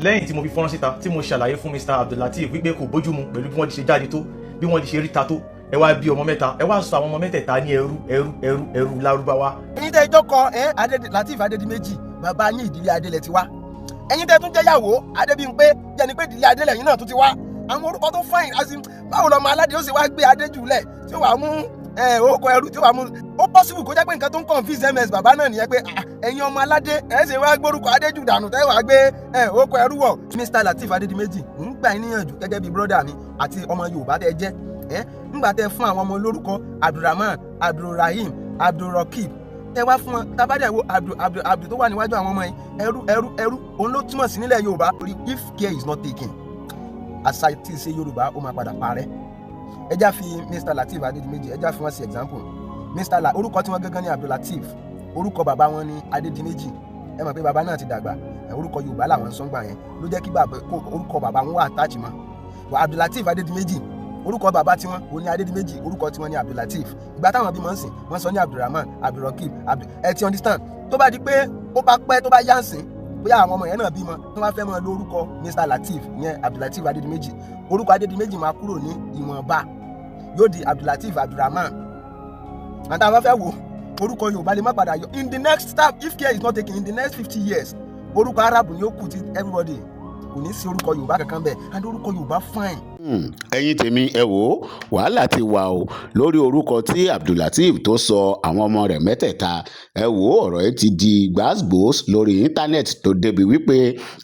lẹ́yìn tí mo fi fọ́nrán síta tí mo ṣàlàyé fún Mr. Abdulateef wípé kò bójúmu pẹ̀lú bí wọ́n ti ṣe jáde tó bí wọ́n ti ṣe ríta tó ẹ wá bí ọmọ mẹ́ta ẹ wá sọ àwọn ọmọ mẹ́tẹ̀ẹ̀ta ní ẹrú lárúbáwá. ẹ̀yin tẹ́ ìjọ kọ Lateef Adedimeji bàbá yín ìdílé Adélẹ̀ ti wá ẹ̀yin tẹ́ tún jẹ́ yàwó Adébímpé jẹ́ni pé ìdílé Adélẹ̀ yín náà tún ti wá àwọn orúkọ tó fáìn àti báwo lọmọ aládé ó sì wá gbé adé jùlẹ̀ tí ó wà mú orúkọ ẹrú tí ó wà mú ó possible kó jẹ́ pé nǹkan tó ń confuse ms bàbá náà nìyẹn pé ẹ̀yin ọmọ aládé ẹ̀ ṣe wá gbórúkọ adé jù dànù tẹ́ wàá gbé orúkọ ẹrú wọ̀. Mr. Lateef Adedimeji ń gbà yín níyànjú gẹ́gẹ́ bí brọ́dà mi àti ọmọ Yorùbá tẹ́ jẹ́ ńgbà tẹ́ fún àwọn ọmọ olórúkọ Abdulrahman Abdulrahim Abdulrakib ẹ wá fún wọn tábàdà wo Abdul tó wà níwájú àwọn ọmọ yẹn ẹrú òun ló túmọ̀ sí nílẹ̀ Yorùbá if care is not taken àṣà tí ì ṣe Yorùbá ó máa padà parẹ́. ẹ já fi Mr. Lateef Adedimeji ẹ já fi wọn sí example orúkọ tí wọn gángan ní Abdulateef orúkọ bàbá wọn ní Adedimeji ẹ mọ̀ pé bàbá náà ti dàgbà orúkọ Yorùbá làwọn sọ́ngbà yẹn ló jẹ́ kí orúkọ bàbá wọn wà attach mọ́ Abdulateef Adedimeji orúkọ bàbá tiwọn ò ní Adedimeji orúkọ tiwọn ní Abdulateef ìgbà táwọn bímọ ń sìn wọn sọ ní Abdulrahman Abdulrakib ẹ ti understand tó bá di pé ó bá pẹ́ tó bá yá ń sìn bóyá àwọn ọmọ yẹn náà bímọ tó bá fẹ́ mọ lórúkọ Mr. Lateef yẹn Abdulateef Adedimeji orúkọ Adedimeji máa kúrò ní ìwọ̀nba yóò di Abdulateef Abdulrahman àti àwọn fẹ́ wo orúkọ Yorùbá lè má padà yọ in the next step if care is not taken in the next 50 years orúkọ Arab ni ó kù tí everybody kò ní sí orúkọ Yorùbá kankan bẹ́ẹ̀ and orúkọ Yorùbá fine. ẹ̀yin tèmi ẹ wò ó wàhálà ti wà o lórí orúkọ tí Abdulateef tó sọ àwọn ọmọ rẹ̀ mẹ́tẹ̀ẹ̀ta ẹ wò ó ọ̀rọ̀ ẹ ti di gbàgbós lórí íńtánẹ́ẹ̀tì tó débi wípé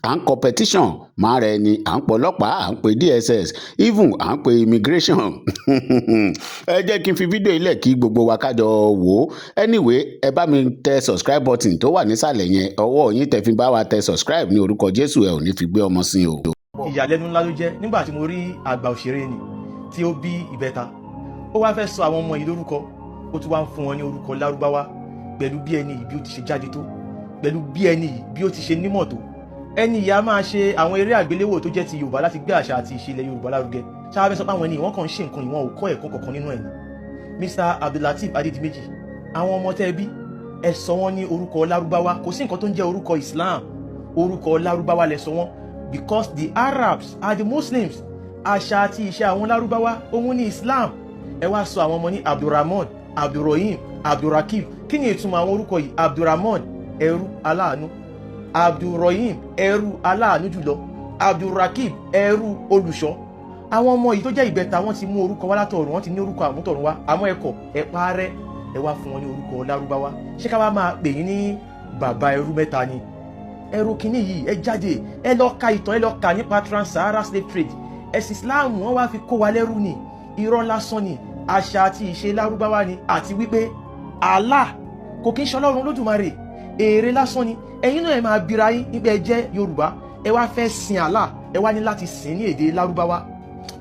à ń kọ petition máa rẹ ni à ń pọ ọlọ́pàá à ń pe DSS even à ń pe immigration ẹ jẹ́ kí n fi fídíò ilẹ̀ kí gbogbo wa kájọ wò ó anyway ẹ bá mi tẹ subscribe button tó wà nísàlẹ̀ yẹn ọwọ́ yín tẹ fi bá wa tẹ subscribe ní orúkọ Jésù ẹ ò ní fi gbé ọmọ sí o. ìyàlẹ́nu ńlá ló jẹ́ nígbà tí mo rí àgbà òṣèré ni tí ó bí Ibeta ó wá fẹ́ sọ àwọn ọmọ yìí lórúkọ ó tún wá ń fún wọn ní orúkọ lárúbáwá pẹ̀lú bí ẹni yìí bí ó ti ṣe jáde tó pẹ̀lú bí ẹni yìí bí ó ti ṣe nímọ̀ tó ẹni yìí á máa ṣe àwọn eré àgbéléwò tó jẹ́ ti Yorùbá láti gbé àṣà àti ìṣẹ̀lẹ̀ Yorùbá lárugẹ ṣáà fẹ́ sọ pé àwọn ẹni wọ́n kàn ń ṣe nǹkan ìwọ̀n ò kọ́ ẹ̀kọ́ kankan nínú ẹ̀ ni. Mr. Abdulateef Adedimeji àwọn ọmọ tẹ́ bí ẹ sọ wọ́n ní orúkọ lárúbáwá kò sí nǹkan tó ń jẹ́ orúkọ Islam orúkọ lárúbáwá lẹ sọ wọ́n because the Arabs are the Muslims àṣà àti ìṣe àwọn lárúbáwá òun ní Islam ẹ wá sọ àwọn ọmọ ní Abdulrahman Abdulrahim Abdulrakib kí ni ìtumọ̀ àwọn orúkọ yìí Abdulrahman ẹrú aláàánú Abdulrahim ẹrú aláàánú jùlọ Abdulrakib ẹrú olùṣọ́ àwọn ọmọ yìí tó jẹ́ Ibeta wọ́n ti mú orúkọ wá látọ̀run wọ́n ti ní orúkọ àmútọ̀run wá àmọ́ ẹ̀kọ́ ẹ̀ parẹ́ ẹ wá fún wọn ní orúkọ lárúbáwá ṣé ká wá máa pè yín ní bàbá ẹrú mẹ́ta ni ẹrú kínní yìí ẹ jáde ẹ lọ ka ìtàn ẹ lọ kà nípa trans-Sahara slave trade ẹ̀sìn Islam wọ́n wá fi kó wa lẹ́rú ni irọ́ lásán ni àṣà àti ìṣe lárúbáwá ni àti wípé Allah kò kí ń ṣọlọ́run Olódùmarè èrè lásán ni ẹ̀yin náà ẹ máa bira yín nígbà ẹ jẹ́ Yorùbá ẹ wá fẹ́ sin Allah ẹ wá ní láti sìn ní èdè lárúbáwá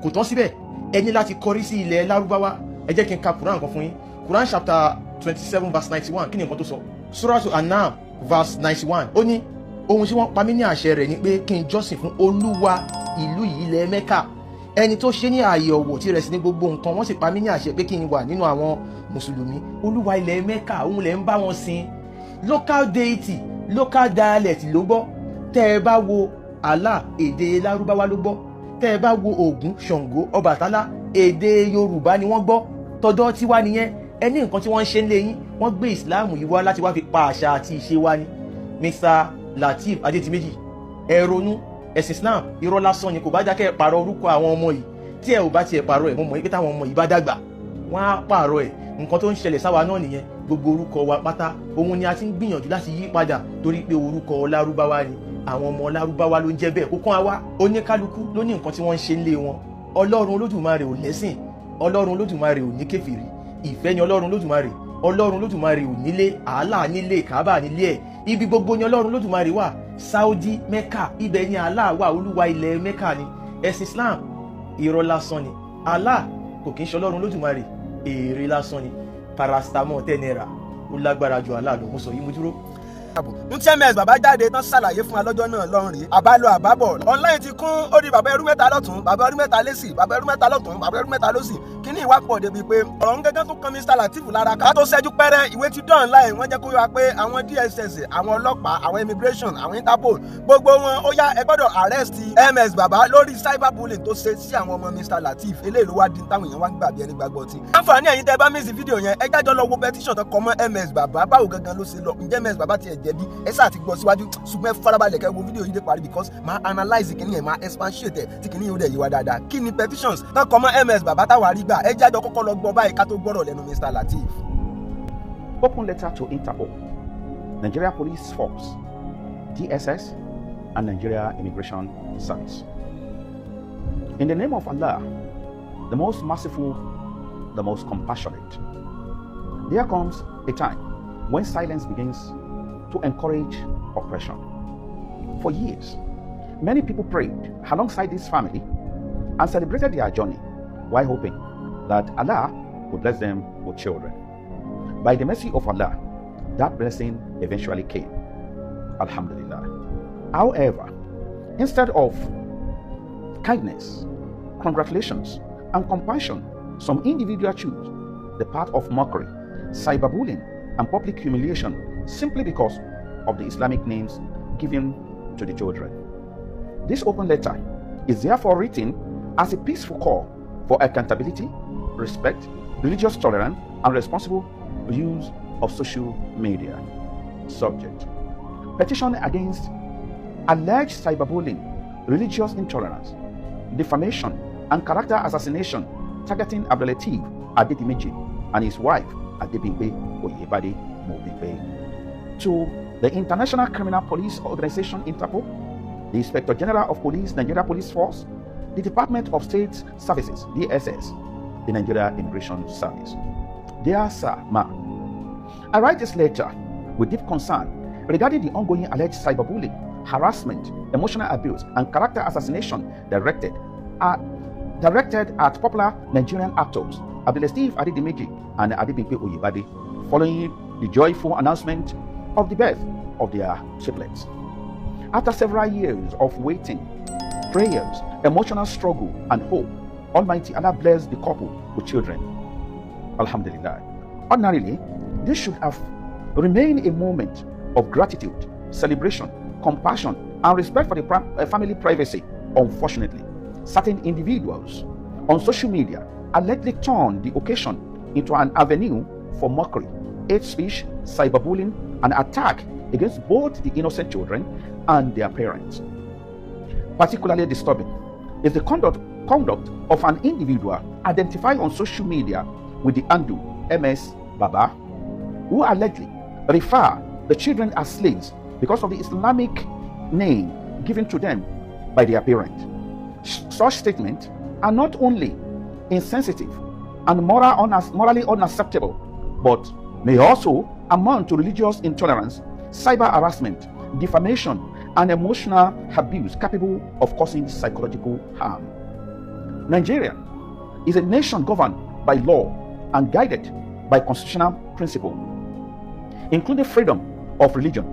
kò tán síbẹ̀ ẹ ní láti kọrí sí ilẹ̀ lárúbáwá ẹ jẹ́ kí n ka Quran kan fún yín Quran chapter 27 verse 91 kí ni nǹkan tó sọ Suratu An-Nahl verse 91 ó ní ohun tí wọ́n pa mí ní àṣẹ rẹ̀ ni pé kí n jọ́sìn fún Olúwa ìlú yìí ilẹ̀ Mẹ́kà ẹni tó ṣe ní ààyè ọ̀wọ̀ tí rẹ̀ sí ní gbogbo nǹkan wọ́n sì pa mí ní àṣẹ pé kí n wà nínú àwọn mùsùlùmí Olúwa ilẹ̀ Mẹ́kà òun lẹ̀ ń bá wọn sìn local deity local dialect ló gbọ́ tẹ́ ẹ bá wo Allah èdè lárúbáwá ló gbọ́ tẹ́ ẹ bá wo Ògún Ṣàngó Ọbàtálá èdè Yorùbá ni wọ́n gbọ́ tọ̀dọ̀ tiwa nìyẹn ẹni nǹkan tí wọ́n ń ṣe ń lé yín wọ́n gbé ìsìláàmù yìí wá láti wá fi pa àṣà àti ìṣe wa ni. Mr. Lateef Adedimeji ẹ ronú ẹ̀sìn Islam irọ́ lásán ni kò bá dákẹ́ pààrọ̀ orúkọ àwọn ọmọ yìí tí ẹ ò bá tiẹ̀ pààrọ̀ ẹ̀ mo mọ̀ pé táwọn ọmọ yìí bá dàgbà wọ́n á pààrọ̀ ẹ̀ nǹkan tó ń ṣẹlẹ̀ sáwa náà nìyẹn gbogbo orúkọ wa pátá òun ni a ti ń gbìyànjú láti yí padà torí pé orúkọ lárúbáwá ni àwọn ọmọ lárúbáwá ló ń jẹ́ bẹ́ẹ̀ kó kán wa oníkálukú ló ní nǹkan tí wọ́n ń ṣe ń lé wọn Ọlọ́run Olódùmarè ò lẹ́sìn Ọlọ́run Olódùmarè ò ní kèfèrí ìfẹ́ ni Ọlọ́run Olódùmarè Ọlọ́run Olódùmarè ò nílé àálà nílé Káàbà nílé ẹ̀ ibi gbogbo ni Ọlọ́run Olódùmarè wà Saudi Mecca ibẹ̀ ni Allah wà olúwa ilẹ̀ Mecca ni ẹ̀sìn Islam irọ́ lásán ni Allah kò kí ń ṣe Ọlọ́run Olódùmarè èrè lásán ni paracetamol 10 naira ó lágbára ju Allah lọ mo sọ yìí mo dúró. n tí ms bàbá jáde tán ṣàlàyé fún wa lọ́jọ́ náà lọ́rùn rí àbálò àbábọ̀ online ti kún ó di bàbá ẹrú mẹ́ta lọ́tún bàbá ẹrú mẹ́ta lẹ́sì bàbá ẹrú mẹ́ta lọ́tún bàbá ẹrú mẹ́ta lọ́sì kí kíní ìwà pọ̀ débi pé ọ̀rọ̀ ń gẹ́gẹ́ tó kan Mr. Lateef lára ká tó ṣẹ́jú pẹ́rẹ́ ìwé ti dán láì wọ́n jẹ́ kó yọ pé àwọn DSS àwọn ọlọ́pàá àwọn immigration àwọn Interpol gbogbo wọn ó yá ẹ gbọ́dọ̀ arrest MS Baba lórí cyberbullying tó ṣe sí àwọn ọmọ Mr. Lateef eléyìí ló wá di táwọn èèyàn wá ń gbà bí ẹni gbàgbọ́ tí. àǹfààní ẹ̀yin tẹ́ bá mísì fídíò yẹn ẹ jájọ́ lọ wo petition tó kọ mọ́ MS Baba báwo gangan ló ṣe lọ ǹjẹ́ MS Baba tiẹ̀ jẹ̀bi ẹ sáà ti gbọ́ síwájú ṣùgbọ́n ẹ farabalẹ̀ kẹ́ wo fídíò yìí dé parí because máa analyse kìíní yẹn máa expatiate tí kìíní yìí ó dẹ̀ yí wa dáadáa kí ni petitions tó kọ mọ́ MS Baba táwa rí gbà ẹ jájọ́ kọ́kọ́ lọ gbọ́ báyìí ká tó gbọ́rọ̀ lẹ́nu Mr. Lateef. Open letter to Interpol, Nigeria Police Force, DSS, and Nigeria Immigration Service. In the name of Allah, the most merciful, the most compassionate, there comes a time when silence begins to encourage oppression. For years, many people prayed alongside this family and celebrated their journey while hoping that Allah would bless them with children. By the mercy of Allah, that blessing eventually came. Alhamdulillah. However, instead of kindness, congratulations, and compassion, some individuals choose the path of mockery, cyberbullying, and public humiliation simply because of the Islamic names given to the children. This open letter is therefore written as a peaceful call for accountability, respect, religious tolerance, and responsible use of social media. Subject: petition against alleged cyberbullying, religious intolerance, defamation, and character assassination targeting Lateef Adedimeji and his wife Adedimeji to the International Criminal Police Organization Interpol, the Inspector General of Police, Nigeria Police Force, the Department of State Services, DSS, the Nigeria Immigration Service. Dear Sir, Ma'am, I write this letter with deep concern regarding the ongoing alleged cyberbullying, harassment, emotional abuse, and character assassination directed at popular Nigerian actors Lateef Adedimeji and Adedimeji following the joyful announcement of the birth of their triplets. After several years of waiting, prayers, emotional struggle, and hope, Almighty Allah blessed the couple with children. Alhamdulillah. Ordinarily, this should have remained a moment of gratitude, celebration, compassion, and respect for the family privacy. Unfortunately, certain individuals on social media allegedly turned the occasion into an avenue for mockery, hate speech, cyberbullying, and attack against both the innocent children and their parents. Particularly disturbing is the conduct of an individual identified on social media with the handle MS Baba, who allegedly refer the children as slaves because of the Islamic name given to them by their parents. Such statements are not only insensitive and morally unacceptable, but may also amount to religious intolerance, cyber harassment, defamation, and emotional abuse capable of causing psychological harm. Nigeria is a nation governed by law and guided by constitutional principles, including freedom of religion,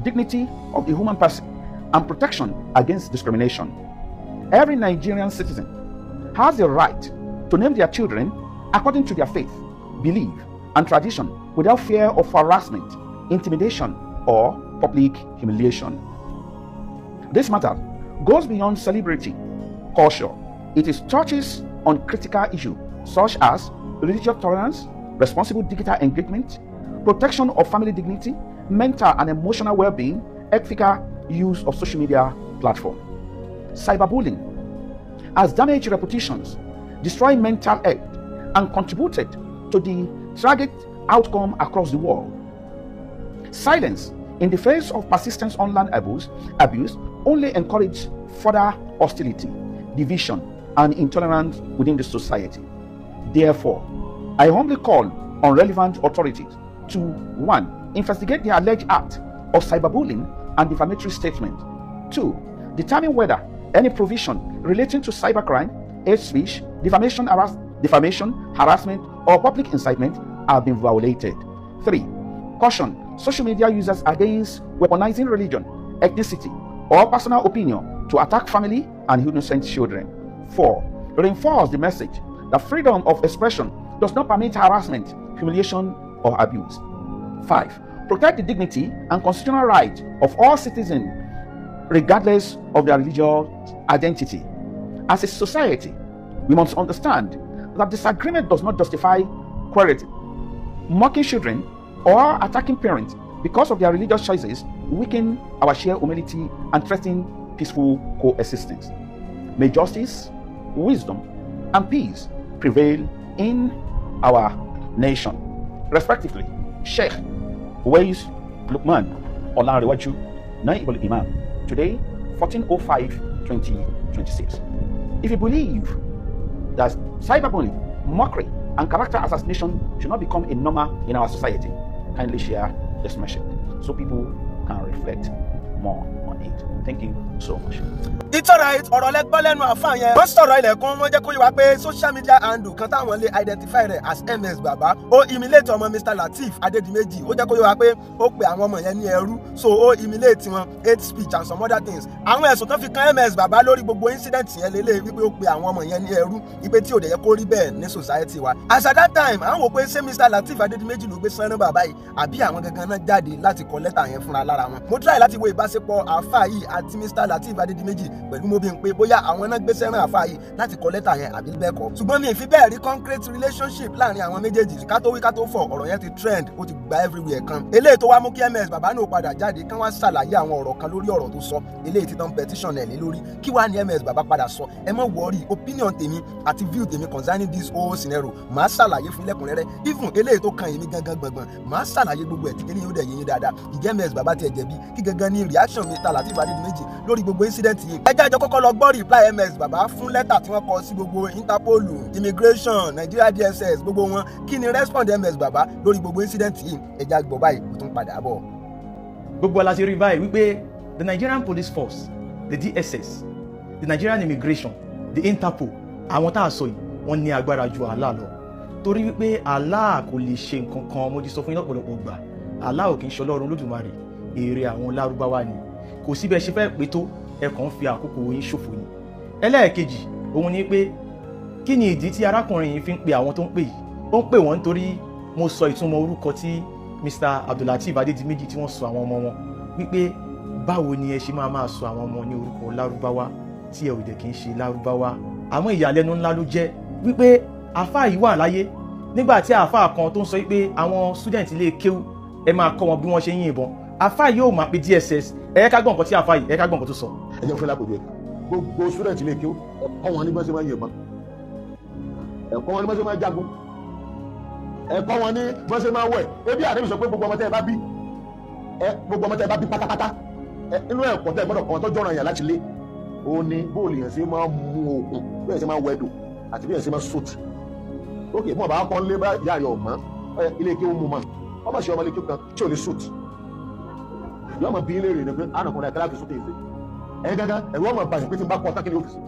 dignity of the human person, and protection against discrimination. Every Nigerian citizen has the right to name their children according to their faith, belief, and tradition without fear of harassment, intimidation, or public humiliation. This matter goes beyond celebrity culture. It touches on critical issues such as religious tolerance, responsible digital engagement, protection of family dignity, mental and emotional well-being, ethical use of social media platforms. Cyberbullying has damaged reputations, destroyed mental health, and contributed to the tragic outcome across the world. Silence in the face of persistent online abuse only encourages further hostility, division, and intolerance within the society. Therefore, I humbly call on relevant authorities to 1. Investigate the alleged act of cyberbullying and defamatory statement. 2. Determine whether any provision relating to cybercrime, hate speech, defamation, harassment, or public incitement have been violated. 3. Caution social media users against weaponizing religion, ethnicity, or personal opinion to attack family and innocent children. 4. Reinforce the message that freedom of expression does not permit harassment, humiliation, or abuse. 5. Protect the dignity and constitutional right of all citizens regardless of their religious identity. As a society, we must understand that disagreement does not justify cruelty. Mocking children or attacking parents because of their religious choices weaken our shared humanity and threaten peaceful coexistence. May justice, wisdom, and peace prevail in our nation. Respectively, Sheikh Uwais Lukman Olanrewaju, Naibul Imam, today, 14/05/2026. If you believe that cyberbullying, mockery, and character assassination should not become a norm in our society, kindly share this message so people can reflect more on it. Thank you so much. It's alright, ọ̀rọ̀ lẹ́gbọ́n lẹ́nu àfáà yẹn. Wọ́n sọ̀rọ̀ ilẹ̀kùn wọn jẹ́ kó yé wa pé social media handle kan táwọn lè identify rẹ̀ as MS Baba. Ó emulate ọmọ Mr. Lateef Adedimeji. Ó jẹ́ kó yé wa pé ó pe àwọn ọmọ yẹn ní ẹrú. So ó emulate wọn, hate speech and some other things. Àwọn ẹ̀sùn tó fi kan MS Baba lórí gbogbo incident yẹn lélẹ̀ wípé ó pe àwọn ọmọ yẹn ní ẹrú. Ipe tí ò dẹ̀ yẹ kó rí bẹ́ẹ̀ ní society wa. As at that time, àwọn wò pé ṣé Mr. Lateef Adedimeji ló gbé sánú bàbá yìí àbí àwọn gangan náà jáde láti kọ lẹ́tà yẹn fúnra lára wọn. Mo try láti wo ìbáṣepọ̀ àfáà yìí àti Mr. Lateef Adedimeji pẹ̀lú mo bí n pé bóyá àwọn náà gbéṣẹ́ rán àfáà yìí láti kọ lẹ́tà yẹn àbí bẹ́ẹ̀ kọ́. Ṣùgbọ́n mi ì fi bẹ́ẹ̀ rí concrete relationship láàrin àwọn méjèèjì. Ká tó wí ká tó fọ̀, ọ̀rọ̀ yẹn ti trend, ó ti gba everywhere kan. Eléyìí tó wá mú kí MS Baba náà padà jáde kán wá ṣàlàyé àwọn ọ̀rọ̀ kan lórí ọ̀rọ̀ tó sọ. Eléyìí ti tán petition ẹ̀ lé lórí. Kí wá ní MS Baba padà sọ? Ẹ má worry, opinion tèmi àti view tèmi concerning this whole scenario. Màá ṣàlàyé fún lẹ́kùnrẹ́rẹ́. Even eléyìí tó kan èmi gangan gbọ̀ngbọ̀n. Màá ṣàlàyé gbogbo ẹ̀ tí kíní yóò dẹ̀ yé yín dáadáa. Ìjẹ́ MS Baba tiẹ̀ jẹ̀bi kí gangan ní reaction Mr. Lateef Adedimeji lórí gbogbo incident yìí. Ẹ jẹ́ àjọ kọ́kọ́ lọ gbọ́ reply MS Baba fún lẹ́tà tí wọ́n kọ sí gbogbo Interpol, Immigration, Nigeria DSS, gbogbo wọn. Kí ni respond MS Baba lórí gbogbo incident yìí? Ẹ jẹ́ àgbọ̀ báyìí, ó tún padà bọ̀. Gbogbo la ti rí báyìí wípé the Nigerian Police Force, the DSS, the Nigerian Immigration, the Interpol, àwọn tá a sọ yìí wọ́n ní agbára ju Allah lọ. Torí wípé Allah kò lè ṣe nǹkan kan, mo ti sọ fún yín lọ́pọ̀lọpọ̀ gbà. Allah ò kì í ṣe Ọlọ́run Olódùmarè, èrè àwọn Lárúbáwá ni. Kò sí bẹ́ẹ̀ ṣe fẹ́ pé tó ẹ kàn ń fi àkókò yín ṣòfò ni. Ẹlẹ́ẹ̀kejì òun ni pé kí ni ìdí tí arákùnrin yìí fi ń pe àwọn tó ń pè yìí? Ó ń pè wọ́n nítorí mo sọ ìtumọ̀ orúkọ tí Mr. Lateef Adedimeji tí wọ́n sọ àwọn ọmọ wọn wípé báwo ni ẹ ṣe máa sọ àwọn ọmọ ní orúkọ Lárúbáwá tí ẹ ò dẹ̀ kí ń ṣe Lárúbáwá. Àmọ́ ìyàlẹ́nu ńlá ló jẹ́ wípé àfáà yìí wà láyé nígbà tí àfáà kan tó ń sọ wípé àwọn student ilé kéwú ẹ máa kọ́ wọn bí wọ́n ṣe ń yìnbọn. Àfáà yóò máa pe DSS ẹ ká gbọ́ nǹkan tí àfáà yìí ẹ ká gbọ́ nǹkan tó sọ. Ẹ jẹ́ fún lápòjú ẹ̀ gbogbo student ilé kéwú ẹ̀kọ́ wọn ní bá ṣe máa yìnbọn, ẹ̀kọ́ wọn ní bá ṣe máa jagun, ẹ̀kọ́ wọn ní bá ṣe máa wẹ̀. Ebi àdébí sọ pé gbogbo ọmọ tẹ́ ẹ bá bí pátápátá inú ẹ̀kọ́ tẹ́ ẹ gbọ́dọ̀ kọ́ tọ́jú ọ̀ràn yàn láti lé òun ni bóòlù yẹn ṣe máa mú okùn bí yẹn ṣe máa wẹ̀dò àti bí yẹn ṣe máa sòtì. Ókè mọ̀ bá kọ́ lé bá ìyá rẹ̀ ọ̀mọ́ ilé kéwú mu mọ́ ọmọ ṣe ọmọ ilé kéwú kan tí ò lè sòtì yọ ọmọ bí ilé rẹ̀ ni pé ànàkùnrin àkàlà fi sókè ìfẹ́ ẹ̀yìn gángan ẹ̀rọ ọmọ bàjẹ́ pé tí n bá kọ́ tákìlì ọ́fíìsì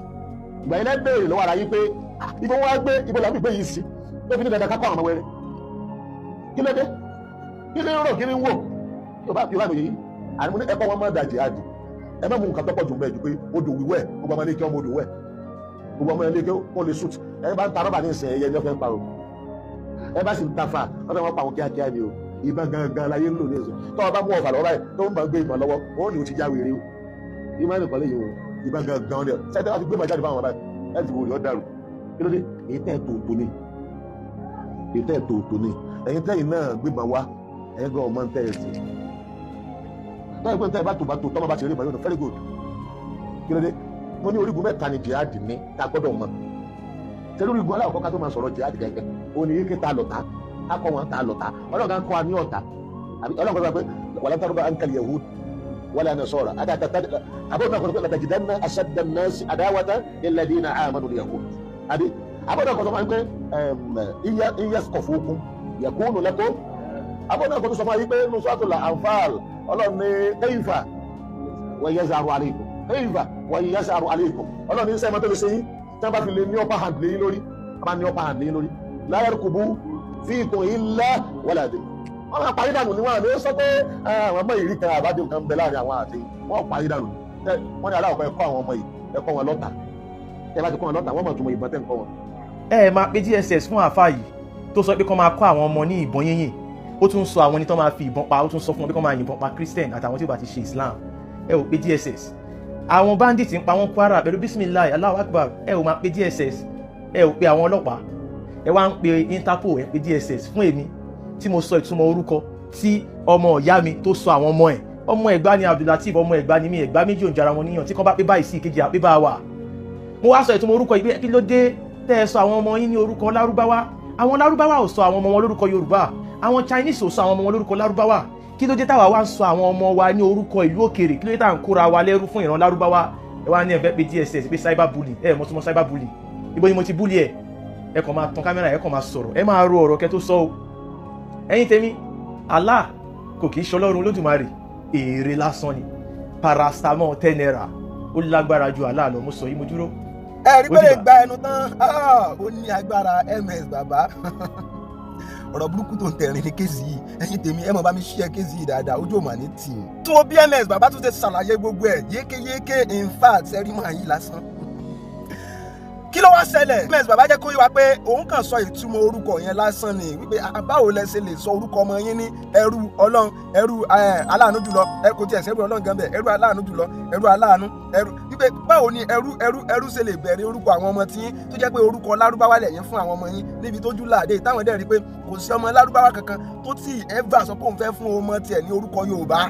ìgbà yẹn lẹ́ béèrè lọ́wọ́ ara yín pé ibo wá gbé ibo làwọn ìgbé yìí sí tó fi ní dandan kákọ́ àwọn ọmọ wẹrẹ kí ló dé kí ni rò kí ni wò yóò bá mi yìí àní ẹ̀kọ́ wọn máa da jihadi ẹ má mú nǹkan tọ́pọ̀ jù mẹ́ ju pé odò wíwẹ̀ gbogbo ọmọ ilé kí ọmọ odò wẹ̀ gbogbo ọmọ ilé kí ó lè sùt ẹ bá ń ta rọ́bà ní ìsẹ̀ ẹ̀yẹ ní ọ̀fẹ́ ń pa o ẹ bá sì ń ta fa ọ̀fẹ́ wọn pa àwọn kíákíá ni o ìbọn gangan láyé ń lò ní ẹ̀sìn tó o bá mú ọ̀fà lọ́wọ́ báyìí tó ń bá gbé ìmọ̀ lọ́wọ́ ó ní o ti já wèrè o ìmọ̀ ẹnì kan lè yẹ o ìbọn gangan ni sẹ́tẹ́ wá ti gbé màjáde fáwọn báyìí ẹ̀ ti wò yọ dàrú kí ló dé èyí tẹ́ tòótọ́ ni èyí tẹ́ tòótọ́ ni ẹ̀yin tẹ́yìn náà gbébọn wá ẹ̀yin gan ọmọ ń tẹ́ ẹ̀ sí tọ́yìn pé ń tẹ́ ẹ bá tó tọ́mọ bá ti rí ìmọ̀ yóò very good kí ló dé mo ní orígun mẹ́ta ni jihad ní tá a gbọ́dọ̀ mọ̀ tẹ́lú orígun aláwọ̀ ká tó máa sọ̀rọ̀ jihad gẹ́gẹ́ òní yìí kí ta lọ̀tá akọ wọn ta lọ̀tá ọlọ́gá ń kọ́ wa ní ọ̀tá ọlọ́gá sọ pé wàlá tàbí ankal yahud wala nasara àbọ̀dọ̀ náà kọ́ pé latajidanna ashadda an-nasi adawatan lilladhina amanu al-yahud àbí àbọ̀dọ̀ kọ́ sọ fún pé in yathqafukum yakunu lakum àbọ̀dọ̀ kọ́ tó sọ fún yín pé nusratul anfal ọlọ́ni kayfa wa yazharu alaykum kayfa wa yazharu alaykum ọlọ́ni ń sẹ́yìn tó lè ṣe yín tí wọ́n bá fi lè ní upper hand lé yín lórí wọ́n bá ní upper hand lé yín lórí la yarkubu fiikum illa wala dé wọ́n máa parí dànù níwọ̀n àmì ó sọ pé àwọn ọmọ ìrí kan àbájọ nǹkan ń bẹ láàrin àwọn àti wọ́n parí dànù wọ́n ní aláwọ̀ ẹ̀kọ́ àwọn ọmọ yìí ẹ̀kọ́ wọn lọ́tà ẹ bá ti kọ́ wọn lọ́tà wọ́n mọ̀ túnmọ̀ ìbọn tẹ́ ń kọ́ wọn ẹ máa pe DSS fún àáfàá yìí tó sọ pé kó máa kọ́ àwọn ọmọ ní ìbọn yínyìn, ó tún sọ àwọn ẹni tó máa fi ìbọn pa, ó tún sọ fún wọn pé kó máa yìnbọn pa Christian àtàwọn tí ó bá ti ṣe Islam. Ẹ ò pe DSS. Àwọn bandits ń pa wọn Kwara pẹ̀lú bismillah Allahu Akbar, ẹ ò máa pe DSS. Ẹ ò pe àwọn ọlọ́pàá, ẹ wá ń pe Interpol, ẹ pe DSS fún èmi tí mo sọ ìtumọ̀ orúkọ tí ọmọ ìyá mi tó sọ àwọn ọmọ ẹ̀. Ọmọ Ẹ̀gbá ni Abdulateef, ọmọ Ẹ̀gbá ni mí, Ẹ̀gbá méjì ò ń jara wọn níyàn, tí kò bá pé báyìí sí ìkejì àpé bá wà. Mo wá sọ ìtumọ̀ orúkọ yìí, kí ló dé tẹ́ ẹ sọ àwọn ọmọ yín ní orúkọ Lárúbáwá? Àwọn Lárúbáwá ò sọ àwọn ọmọ wọn lórúkọ Yorùbá, àwọn Chinese ò sọ àwọn ọmọ wọn lórúkọ Lárúbáwá. Kí ló dé táwa wá ń sọ àwọn ọmọ wa ní orúkọ ìlú òkèèrè? Kí ló dé tá à ń kóra wa lẹ́rú fún ìran Lárúbáwá? Ẹ wá ní ẹ fẹ́ pe DSS pé cyber bully, ẹ mọ̀ túmọ̀ cyber bully. Ibo ni mo ti bully ẹ? Ẹ kàn máa tan kámẹ́rà, ẹ kàn máa sọ̀rọ̀, ẹ máa ro ọ̀rọ̀ kẹ́ tó sọ o. Ẹ̀yin tèmi, Allah kò kì í ṣọlọ́run Olódùmarè, èrè lásán ni. Paracetamol 10 naira ó lágbára ju Allah lọ, mo sọ yìí mo dúró. Ẹ rí pé lè gba ẹnu tán, ó ní agbára MS bàbá. Ọ̀rọ̀ burúkú tó ń tẹ̀rín ní kéèsì yìí, ẹ̀yin tèmi ẹ mọ̀ bá mi ṣí kéèsì yìí dáadáa, ojú ò mà ní tì í. Tó bí MS bàbá tún ṣe ṣàlàyé gbogbo ẹ̀ yékéyéké, in fact ẹ̀rí máa yí lásán. Kí ló wá ṣẹlẹ̀? MS bàbá jẹ́ kó yé wa pé òun kàn sọ ìtumọ̀ orúkọ yẹn lásán ni, wípé báwo lẹ ṣe lè sọ orúkọ ọmọ yín ní ẹrú Ọlọ́run, ẹrú aláàánú jùlọ, kò tiẹ̀ sẹ́rú Ọlọ́run gan bẹ́ẹ̀, ẹrú aláàánú jùlọ, ẹrú aláàánú, ẹrú, wípé báwo ni ẹrú ṣe lè bẹ̀rẹ̀ orúkọ àwọn ọmọ tí yín tó jẹ́ pé orúkọ Lárúbáwá lẹ̀yìn fún àwọn ọmọ yín níbi tójú láàdé táwọn dẹ̀ rí pé kò sí ọmọ Lárúbáwá kankan tó tí ever sọ pé òun fẹ́ fún ọmọ tiẹ̀ ní orúkọ Yorùbá,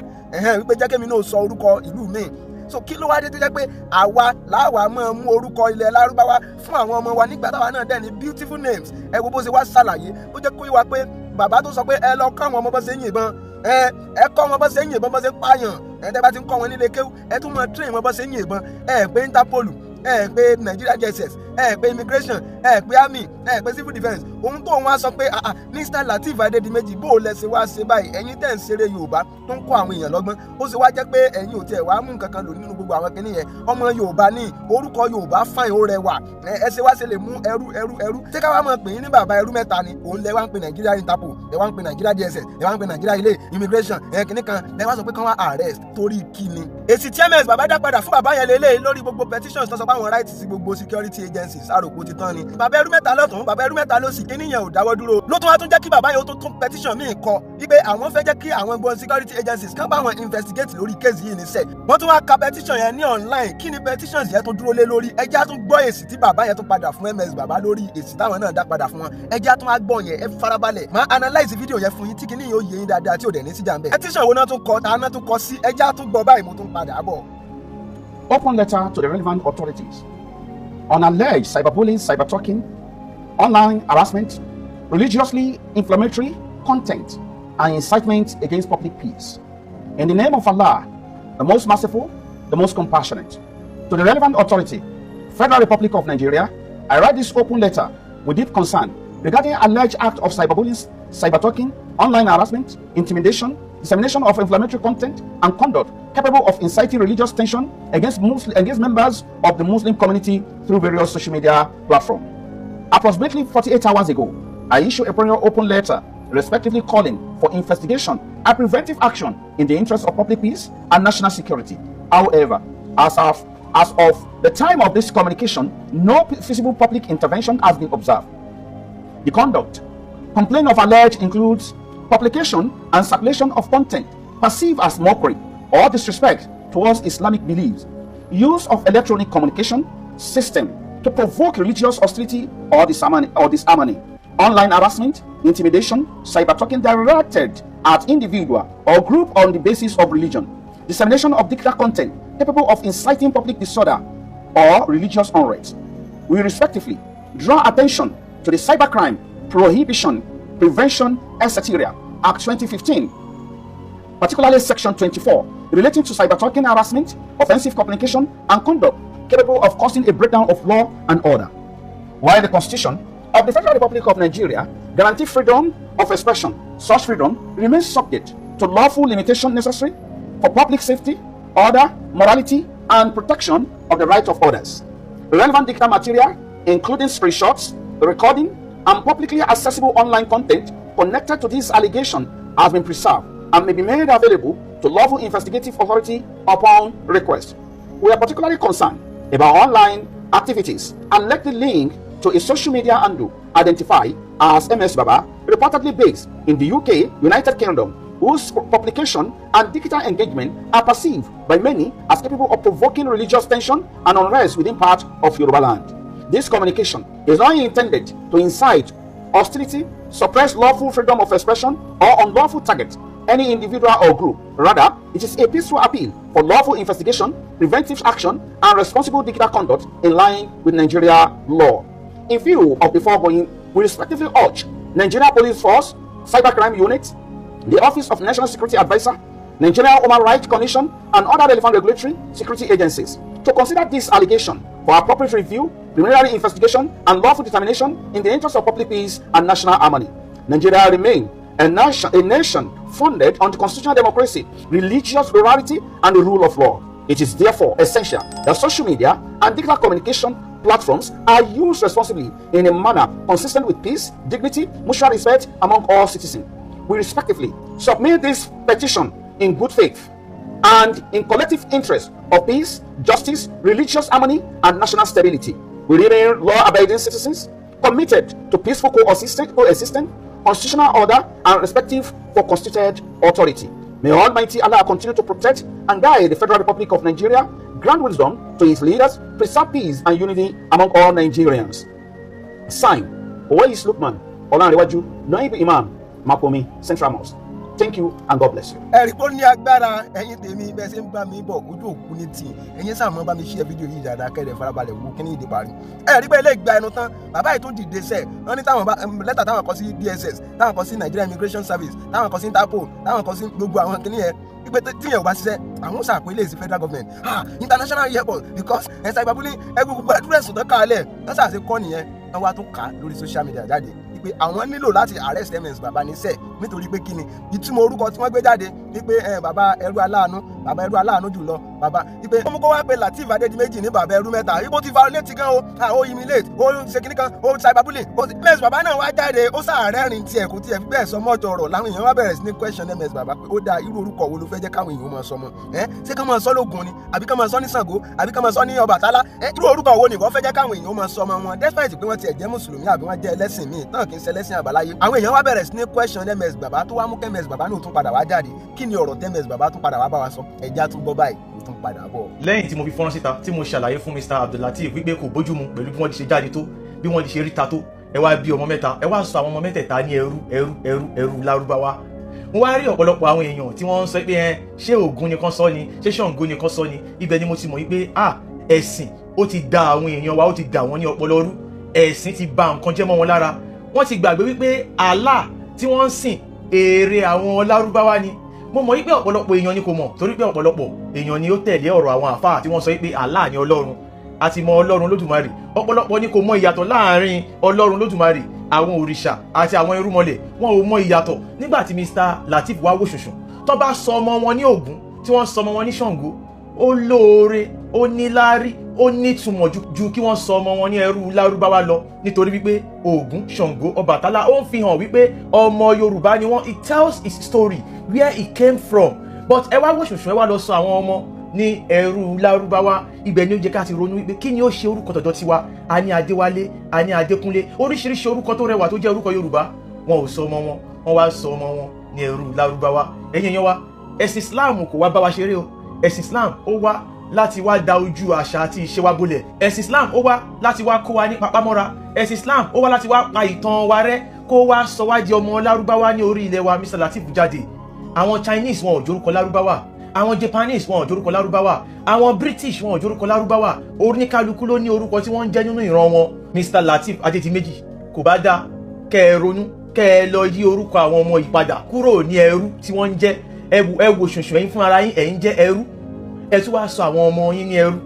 wípé jẹ́ kémi náà sọ orúkọ ìlú mi. So kí ló wá dé tó jẹ́ pé àwa láwa máa mú orúkọ ilẹ̀ Lárúbáwá fún àwọn ọmọ wa nígbà táwa náà dẹ̀ ní beautiful names? Ẹ wo bó ṣe wá ṣàlàyé, ó jẹ́ kó yé wa pé bàbá tó sọ pé ẹ lọ kọ́ àwọn ọmọ bó ṣe ń yìnbọn, ẹ kọ́ wọn bó ṣe ń yìnbọn, bó ṣe ń pààyàn, tẹ́ bá ti ń kọ́ wọn nílé kéwú, ẹ tún máa train wọn bó ṣe ń yìnbọn, ẹ pé Interpol, ẹ pé Nigeria DSS, ẹ pé immigration, ẹ pé army, ẹ pé civil defence. Ohun tó wọn sọ pé Mr. Lateef Adedimeji bó o lẹ ṣe wá ṣe báyìí, ẹ̀yin tẹ́ ń ṣeré Yorùbá tó ń kọ́ àwọn èèyàn lọ́gbọ́n, ó ṣe wá jẹ́ pé ẹ̀yin ò tiẹ̀ wá mú nǹkan kan lò nínú gbogbo àwọn kinní yẹn. Ọmọ Yorùbá ní orúkọ Yorùbá fáìn ó rẹwà, ẹ ṣe wá ṣe lè mú ẹrú tí ká wá máa pè yín ní bàbá ẹrú mẹ́ta ni. Òun lẹ wá ń pe Nigeria Interpol, ẹ wá ń pe Nigeria DSS, ẹ wá ń pe Nigeria ilé immigration, kinní kan lẹ wá sọ pé kán wá arrest torí kíni. Èsì tí MS bàbá dá padà fún bàbá yẹn lélẹ́yìn lórí gbogbo petitions tó sọ pé àwọn right sí gbogbo security agencies àròkó ti tán ni. Bàbá ẹrú mẹ́ta lọ́tún, bàbá ẹrú mẹ́ta lósì, kíní yẹn ò dáwọ́ dúró. Ló tún wá tún jẹ́ kí bàbá yẹn ó tún petition míì kọ wípé àwọn fẹ́ jẹ́ kí àwọn gbọ́n security agencies kán bá wọn investigate lórí case yìí níṣẹ́. Wọ́n tún wá ka petition yẹn ní online. Kí ni petitions yẹn tún dúró lé lórí? Ẹjẹ́ á tún gbọ́ èsì tí bàbá yẹn tún padà fún MS bàbá lórí èsì táwọn náà dá padà fún wọn. Ẹjẹ́ á tún wá gbọ́ yẹn, ẹ farabalẹ̀. Máa analyse fídíò yẹn fún yín tí kíní yóò yé yín dáadáa tí ò dẹ̀ ní síjà ń bẹ̀. Petition wo náà tún kọ, ta náà tún kọ sí? Ẹjẹ́ á tún gbọ́ báyìí, mo tún padà bọ̀. Open letter to the relevant authorities on alleged cyberbullying, cyber-talking, online harassment, religiously inflammatory content, and incitement against public peace. In the name of Allah, the most merciful, the most compassionate, to the relevant authority, Federal Republic of Nigeria, I write this open letter with deep concern regarding alleged act of cyberbullying, cyber-talking, online harassment, intimidation, dissemination of inflammatory content, and conduct capable of inciting religious tension against members of the Muslim community through various social media platforms. Approximately 48 hours ago, I issued a prior open letter respectively calling for investigation and preventive action in the interest of public peace and national security. However, as of the time of this communication, no feasible public intervention has been observed. The conduct complaint of alleged includes publication and circulation of content perceived as mockery or disrespect towards Islamic beliefs, use of electronic communication system to provoke religious hostility or disharmony, online harassment, intimidation, cyber-talking directed at individual or group on the basis of religion, dissemination of dictatorial content capable of inciting public disorder or religious unrest. We respectively draw attention to the Cybercrime Prohibition, Prevention, etc. Act 2015, particularly Section 24, relating to cyber-talking harassment, offensive communication, and conduct capable of causing a breakdown of law and order. While the Constitution of the Federal Republic of Nigeria guarantees freedom of expression, such freedom remains subject to lawful limitation necessary for public safety, order, morality, and protection of the rights of others. Relevant data material, including screenshots, recording, and publicly accessible online content connected to this allegation has been preserved and may be made available to lawful investigative authority upon request. We are particularly concerned about online activities and likely link to to a social media handle identified as MS Baba, reportedly based in the UK, United Kingdom, whose publication and digital engagement are perceived by many as capable of provoking religious tension and unrest within part of Yoruba land. This communication is not intended to incite hostility, suppress lawful freedom of expression, or unlawful target any individual or group. Rather, it is a peaceful appeal for lawful investigation, preventive action, and responsible digital conduct in line with Nigeria law. In view of the foregoing, we respectively urge Nigeria Police Force, Cybercrime Unit, the Office of National Security Advisor, Nigeria Human Rights Commission, and other relevant regulatory security agencies to consider this allegation for appropriate review, preliminary investigation, and lawful determination in the interest of public peace and national harmony. Nigeria remains a nation founded on the constitutional democracy, religious plurality, and the rule of law. It is therefore essential that social media and digital communication platforms are used responsibly in a manner consistent with peace, dignity, mutual respect among all citizens. We respectively submit this petition in good faith and in collective interest of peace, justice, religious harmony, and national stability. We remain law-abiding citizens committed to peaceful coexistence, constitutional order, and respective for constituted authority. May Almighty Allah continue to protect and guide the Federal Republic of Nigeria, grant wisdom to its leaders, preserve peace and unity among all Nigerians. Signed, Owais Lukman, Olanrewaju, Naib Imam, Mapomi, Central Mosque. Thank you and God bless you. ẹ̀rí kó ní agbára ẹ̀yin tèmi bẹ́ẹ̀ ṣe ń bá mi bọ̀ ojú òkú ní tì ẹ̀yin sáà mọ́ bá mi share fídíò yìí dáadáa kẹ́rẹ̀ farabalẹ̀ wo kí ní ìdí parí. ẹ̀rí bẹ́ẹ̀ lè gba ẹnu tán bàbá yìí tó dìde sẹ́ẹ̀ wọ́n ní táwọn lẹ́tà táwọn kọ sí DSS táwọn kọ sí Nigeria Immigration Service táwọn kọ sí Interpol táwọn kọ sí gbogbo àwọn kìnìún yẹn pípẹ́ tíyẹn ò bá ṣiṣẹ́ àwọn sàpèlè sí federal government international airport because ẹ̀sà ìbábúlé gbogbo àdúrẹ́sùn tó kálẹ̀ lọ́sà àti kọ́ nìyẹn wọ́n wá tó kà á lórí social media jáde pé àwọn nílò láti arrest MS Baba níṣẹ́ nítorí pé kíni ìtumọ̀ orúkọ tí wọ́n gbé jáde wípé bàbá ẹrú aláàánú jùlọ bàbá wípé ó mú kó wá pé Lateef Adedimeji ní bàbá ẹrú mẹ́ta wípé ó ti violate gan ó humiliate ó ṣe kíní kan ó cyberbullying MS Baba náà wá jáde ó sàárẹ̀rìn tiẹ̀ kò tiẹ̀ fi bẹ́ẹ̀ sọ mọ́jọ ọ̀rọ̀ làwọn èèyàn wá bẹ̀rẹ̀ sí ní question MS Baba pé ó dáa irú orúkọ wo ló fẹ́ jẹ́ káwọn èèyàn máa sọ mọ́ ṣé ká máa sọ lógun ni àbí ká máa sọ ní Ṣàngó àbí ká máa sọ ní Ọbàtálá irú orúkọ wo ni wọ́n fẹ́ jẹ́ káwọn èèyàn máa sọ mọ́ wọn despite pé wọ́n tiẹ̀ jẹ́ mùsùlùmí àbí wọ́n jẹ́ ẹlẹ́sìn míì tán kì í ṣe ẹlẹ́sìn àbáláyé àwọn èèyàn wá bẹ̀rẹ̀ sí ní question MS Baba tó wá mú kẹ́ MS Baba náà tún padà wá jáde kí ni ọ̀rọ̀ tẹ́ MS Baba tún padà wá bá wa sọ ẹ̀já tún gbọ́ báyìí ó tún padà bọ̀. lẹ́yìn tí mo fi fọ́nrán síta tí mo ṣàlàyé fún Mr. Abdulateef wípé kò bójúmu pẹ̀lú bí wọ́n ti ṣe jáde tó bí wọ́n ti ṣe ríta tó ẹ wá bí ọmọ mẹ́ta ẹ wá sọ àwọn ọmọ mẹ́tẹ̀ẹ̀ta ní ẹrú lárúbáwá mo wá rí ọ̀pọ̀lọpọ̀ àwọn èèyàn tí wọ́n ń sọ pé ṣé Ògún nìkan sọ ni ṣé Ṣàngó nìkan sọ ni ibẹ̀ ni mo ti mọ̀ wípé ẹ̀sìn ó ti da àwọn èèyàn wa ó ti dà wọ́n ní ọpọlọ rú ẹ̀sìn ti bà nǹkan jẹ́ mọ́ wọn lára wọ́n ti gbàgbé wípé Allah tí wọ́n ń sìn èrè àwọn lárúbáwá ni mo mọ̀ wípé ọ̀pọ̀lọpọ̀ èèyàn ni kò mọ̀ torí pé ọ̀pọ̀lọpọ̀ èèyàn ni ó tẹ̀lé ọ̀rọ̀ àwọn àfáà tí wọ́n sọ wípé Allah ni Ọlọ́run àti mọ Ọlọ́run Lódùmarè ọ̀pọ̀lọpọ̀ ni kò mọ ìyàtọ̀ láàrin Ọlọ́run Lódùmarè àwọn òrìṣà àti àwọn irúnmọlẹ̀ wọn ò mọ ìyàtọ̀ nígbà tí Mr. Lateef wá wò ṣùṣùn tó bá sọ ọmọ wọn ní Ògún tí wọ́n sọ ọmọ wọn ní Ṣàngó ó lóore ó níláárí ó nítumọ̀ ju kí wọ́n sọ ọmọ wọn ní ẹrú lárúbáwá lọ nítorí wípé Ògún Ṣàngó Ọbàtálá ó ń fi hàn wípé ọmọ Yorùbá ni wọ́n. It tells his story where he came from but ẹ wá wò ṣùṣùn ẹ wá lọ sọ àwọn ọmọ ní ẹrú lárúbáwá ibẹ̀ ni ó jẹ́ ká ti ronú wípé kí ni ó ṣe orúkọ tọ̀dọ̀ tiwa a ní Adéwálé a ní Adékúnlé oríṣiríṣi orúkọ tó rẹwà tó jẹ́ orúkọ Yorùbá wọn ò sọ ọmọ wọn wọ́n wá sọ ọmọ wọn ní ẹrú lárúbáwá ẹ̀yin èèyàn wa ẹ̀sìn Islam kò wá bá wa ṣeré o ẹ̀sìn Islam ó wá láti wá da ojú àṣà àti ìṣe wa bolẹ̀ ẹ̀sìn Islam ó wá láti wá kó wa ní papámọ́ra ẹ̀sìn Islam ó wá láti wá pa ìtàn wa rẹ́ kó wá sọ wá di ọmọ lárúbáwá ní orí ilẹ̀ wa Mr. Lateef jáde àwọn Chinese wọn ò jórúkọ lárúbáwá àwọn Japanese wọn ò jórúkọ lárúbáwá àwọn British wọn ò jórúkọ lárúbáwá oníkálukú ló ní orúkọ tí wọ́n ń jẹ́ nínú ìran wọn. Mr. Lateef Adedimeji kò bá dá kẹ́ ẹ ronú kẹ́ ẹ lọ yí orúkọ àwọn ọmọ ìpadà kúrò ní ẹrú tí wọ́n ń jẹ́ ẹ wo ṣùnṣùn ẹ̀yin fún ara yín ẹ̀yin jẹ́ ẹrú ẹ tún wá sọ àwọn ọmọ yín ní ẹrú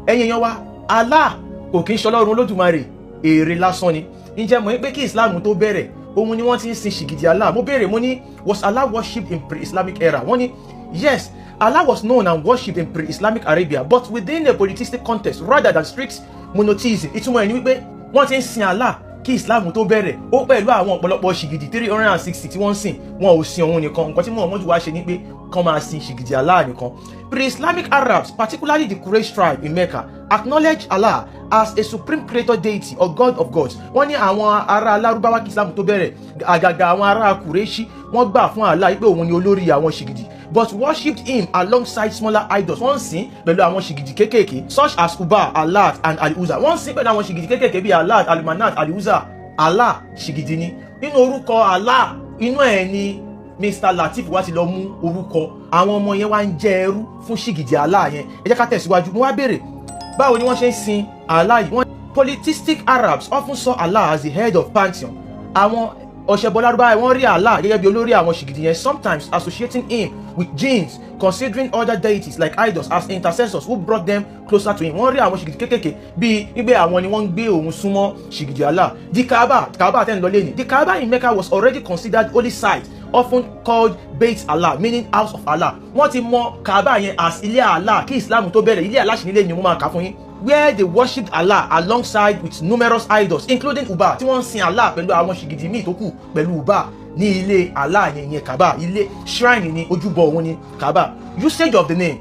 ẹ̀yin èèyàn wa Allah kò kí ń ṣọlọ́run Olódùmarè èrè lásán ni ǹjẹ́ mọ̀ pé kí Islam tó bẹ̀rẹ̀ òun ni wọ́n ti ń sin ṣìgìdì Allah mo béèrè mo ní was Allah worshipped in pre-Islamic era wọ́n ní yes Allah was known and worshipped in pre-Islamic Arabia but within a polytheistic context rather than strict monotheism ìtumọ̀ ẹ̀ ni wípé wọ́n ti ń sin Allah kí Islam tó bẹ̀rẹ̀ ó pẹ̀lú àwọn ọ̀pọ̀lọpọ̀ ṣìgìdì 360 tí wọ́n ń sìn wọn ò sin òun nìkan nǹkan tí Muhammadu wá ṣe ni pé kan máa sin ṣìgìdì Allah nìkan. Pre-Islamic Arabs, particularly the Quraysh tribe in Mecca, acknowledge Allah as a supreme creator deity or god of gods. Wọ́n ní àwọn ará Lárúbáwá kí Islam tó bẹ̀rẹ̀, àgàgà àwọn ará Quraysh wọ́n gbà fún Allah pé òun ni olórí àwọn ṣìgìdì, but worshipped him alongside smaller idols. Wọ́n sìn pẹ̀lú àwọn ṣìgìdì kékèké such as Uba, Allat and Al-Uzza. Wọ́n sìn pẹ̀lú àwọn ṣìgìdì kékèké bíi Allat, Al-Manat, Al-Uzza. Allah ṣìgìdì ni. Nínú orúkọ Allah, inú ẹ̀ ni Mr. Lateef wá ti lọ mú orúkọ àwọn ọmọ yẹn wá ń jẹ ẹrú fún ṣìgìdì Allah yẹn. Ẹ jẹ́ ká tẹ̀síwájú. Mo wá béèrè báwo ni wọ́n ṣe ń sin Allah yìí. Polytheistic Arabs often saw Allah as the head of pantheon. Àwọn ọ̀ṣẹ̀bọ Lárúbáwá wọ́n rí Allah gẹ́gẹ́ bí olórí àwọn ṣìgìdì yẹn, sometimes associating him with jinns, considering other deities like idols as intercessors who brought them closer to him. Wọ́n rí àwọn ṣìgìdì kékèké bíi wípé àwọn ni wọ́n ń gbé òun súnmọ́ ṣìgìdì Allah. The Kaaba tẹ́ ń lọ lẹ́yìn. The Kaaba in Mecca was already considered holy site, often called Beit Allah, meaning house of Allah. Wọ́n ti mọ Kaaba yẹn as ilé Allah kí Islam tó bẹ̀rẹ̀. Ilé Allah ṣì nílé ni mo máa kà fún yín, where they worshipped Allah alongside with numerous idols, including Uba, tí wọ́n ń sin Allah pẹ̀lú àwọn ṣìgìdì míì tó kù pẹ̀lú Uba ní ilé Allah yẹn Kaaba. Ilé shrine ni, ojúbọ òun ni Kaaba. Usage of the name.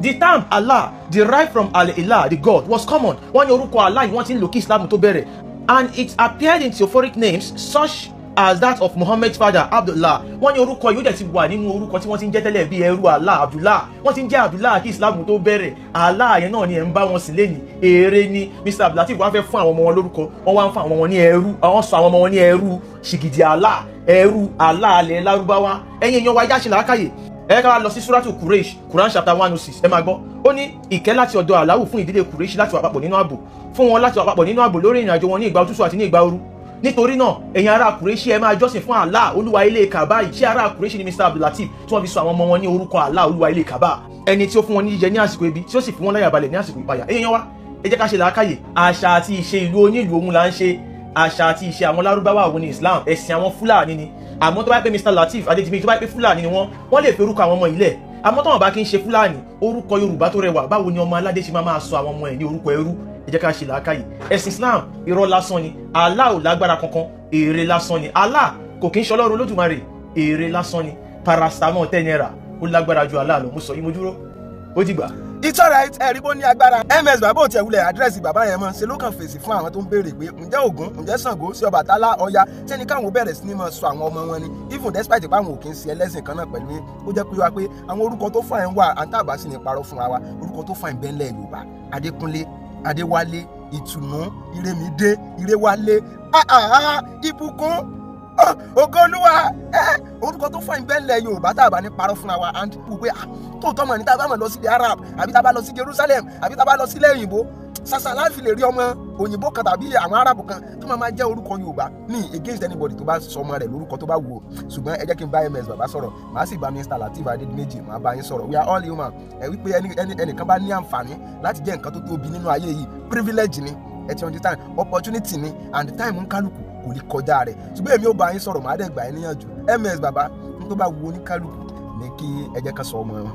The term Allah, derived from Al-Ilah, the God, was common. Wọ́n ní orúkọ Allah yìí wọ́n ti ń lò kí Islam tó bẹ̀rẹ̀, and it appeared in theophoric names such as that of Muhammad's father Abdullah. Wọ́n ní orúkọ yóò dẹ̀ ti wà nínú orúkọ tí wọ́n ti ń jẹ́ tẹ́lẹ̀ bí ẹrú Allah, Abdullah. Wọ́n ti ń jẹ́ Abdullah kí Islam tó bẹ̀rẹ̀. Allah yẹn náà ni ẹ̀ ń bá wọn sí lẹ́ni. Èrè ni Mr. Abdulateef wá fẹ́ fún àwọn ọmọ wọn lórúkọ. Wọ́n wá ń fún àwọn ọmọ wọn ní ẹrú. Wọ́n sọ àwọn ọmọ wọn ní ẹrú ṣìgìdì Allah, ẹrú Allah alẹ́ Lárúbáwá. Ẹ̀yin èèyàn wa yá ṣe làákàyè. Ẹ ká lọ sí Suratu Quraysh, Quran chapter 106. Ẹ máa gbọ́. Ó ní ìkẹ́ láti ọ̀dọ̀ Allahu fún ìdílé Quraysh láti wà papọ̀ nínú ààbò. Fún wọn láti wà papọ̀ nínú ààbò lórí ìrìnàjò wọn ní ìgbà òtútù àti ní ìgbà ooru. Nítorí náà ẹ̀yin ará Quraysh ẹ máa jọ́sìn fún Allah olúwa ilé Kaaba yìí. Ṣé ará Quraysh ni Mr. Abdulateef tí wọ́n fi sọ àwọn ọmọ wọn ní orúkọ Allah olúwa ilé Kaaba, ẹni tí ó fún wọn ní jíjẹ ní àsìkò ebi tí ó sì fún wọn láyà balẹ̀ ní àsìkò ìpayà. Èèyàn wa ẹ jẹ́ ká ṣe làákàyè. Àṣà àti ìṣe ìlú onílù ohun là ń ṣe. Àṣà àti ìṣe àwọn Lárúbáwá òun ní Islam, ẹ̀sìn àwọn Fúlàní ni. Àmọ́ tó bá pé Mr. Lateef Adedimeji tó bá pé Fúlàní ni wọ́n lè fi orúkọ àwọn ọmọ ilẹ̀. Àmọ́ tó wọn bá kí ń ṣe Fúlàní, orúkọ Yorùbá tó rẹwà, báwo ni ọmọ aládé ṣe máa sọ àwọn ọmọ ẹ̀ ní orúkọ ẹrú? Ẹ jẹ́ ká ṣe làákàyè. Ẹ̀sìn Islam irọ́ lásán ni. Allah ò lágbára kankan, èrè lásán ni. Allah kò kí ń ṣọlọ́run Olódùmarè, èrè lásán ni. Paracetamol 10 naira ó lágbára ju Allah lọ. Mo sọ yín mo dúró, ó dìgbà. It's alright, ẹ̀rí bó ní agbára. MS bàbá ò tiẹ̀ wulẹ̀ àdírẹ́sì bàbá yẹn mọ́, ṣe ló kàn fèsì fún àwọn tó ń béèrè pé ǹjẹ́ Ògún, ǹjẹ́ Ṣàngó, sí Ọbàtálá, Ọya, ṣé ní káwọn bẹ̀rẹ̀ sí ní máa sọ àwọn ọmọ wọn ni, even despite pé àwọn ò kí ń ṣe ẹlẹ́sìn kan náà pẹ̀lú yín. Ó jẹ́ pé wá pé àwọn orúkọ tó fàìn wà, àǹtàbà sì ní parọ́ fún wa, orúkọ tó fàìn bẹ́ẹ̀ lẹ̀ Yorùbá, Adékúnlé, Adéwálé, Ìtùnú, Ìrèmídé, Ìrèwálé, Ìbùkún, Ògolúwa, orúkọ tó fàìn bẹ́ẹ̀ lẹ̀ Yorùbá tàbá ní parọ́ fún wa, and pé tóòtọ́ mọ̀ ní tá a bá mọ̀ lọ sílẹ̀ Arab àbí tá a bá lọ sí Jerusalem àbí tá a bá lọ sílẹ̀ òyìnbó, ṣàṣà láti lè rí ọmọ òyìnbó kan tàbí àwọn Arab kan tó máa jẹ́ orúkọ Yorùbá ní against anybody tó bá sọ ọmọ rẹ̀ lórúkọ tó bá wù ọ́. Ṣùgbọ́n ẹ jẹ́ kí n bá MS bàbá sọ̀rọ̀, màá sì bá Mr. Lateef Adedimeji màá bá yín sọ̀rọ̀. We are all human. Ẹ wípé ẹnìkan bá ní àǹfààní láti jẹ́ nǹkan tó tóbi nínú ayé yìí, privilege ni, ẹ ti understand, opportunity ni, and time ń kálukú kò lè kọjá rẹ̀. Ṣùgbọ́n èmi ò bá yín sọ̀rọ̀, màá dẹ̀ gbà ẹ́ níyànjú. MS bàbá n tó bá wu oníkálukú ní kí ẹ jẹ́ ká sọ ọmọ wọn.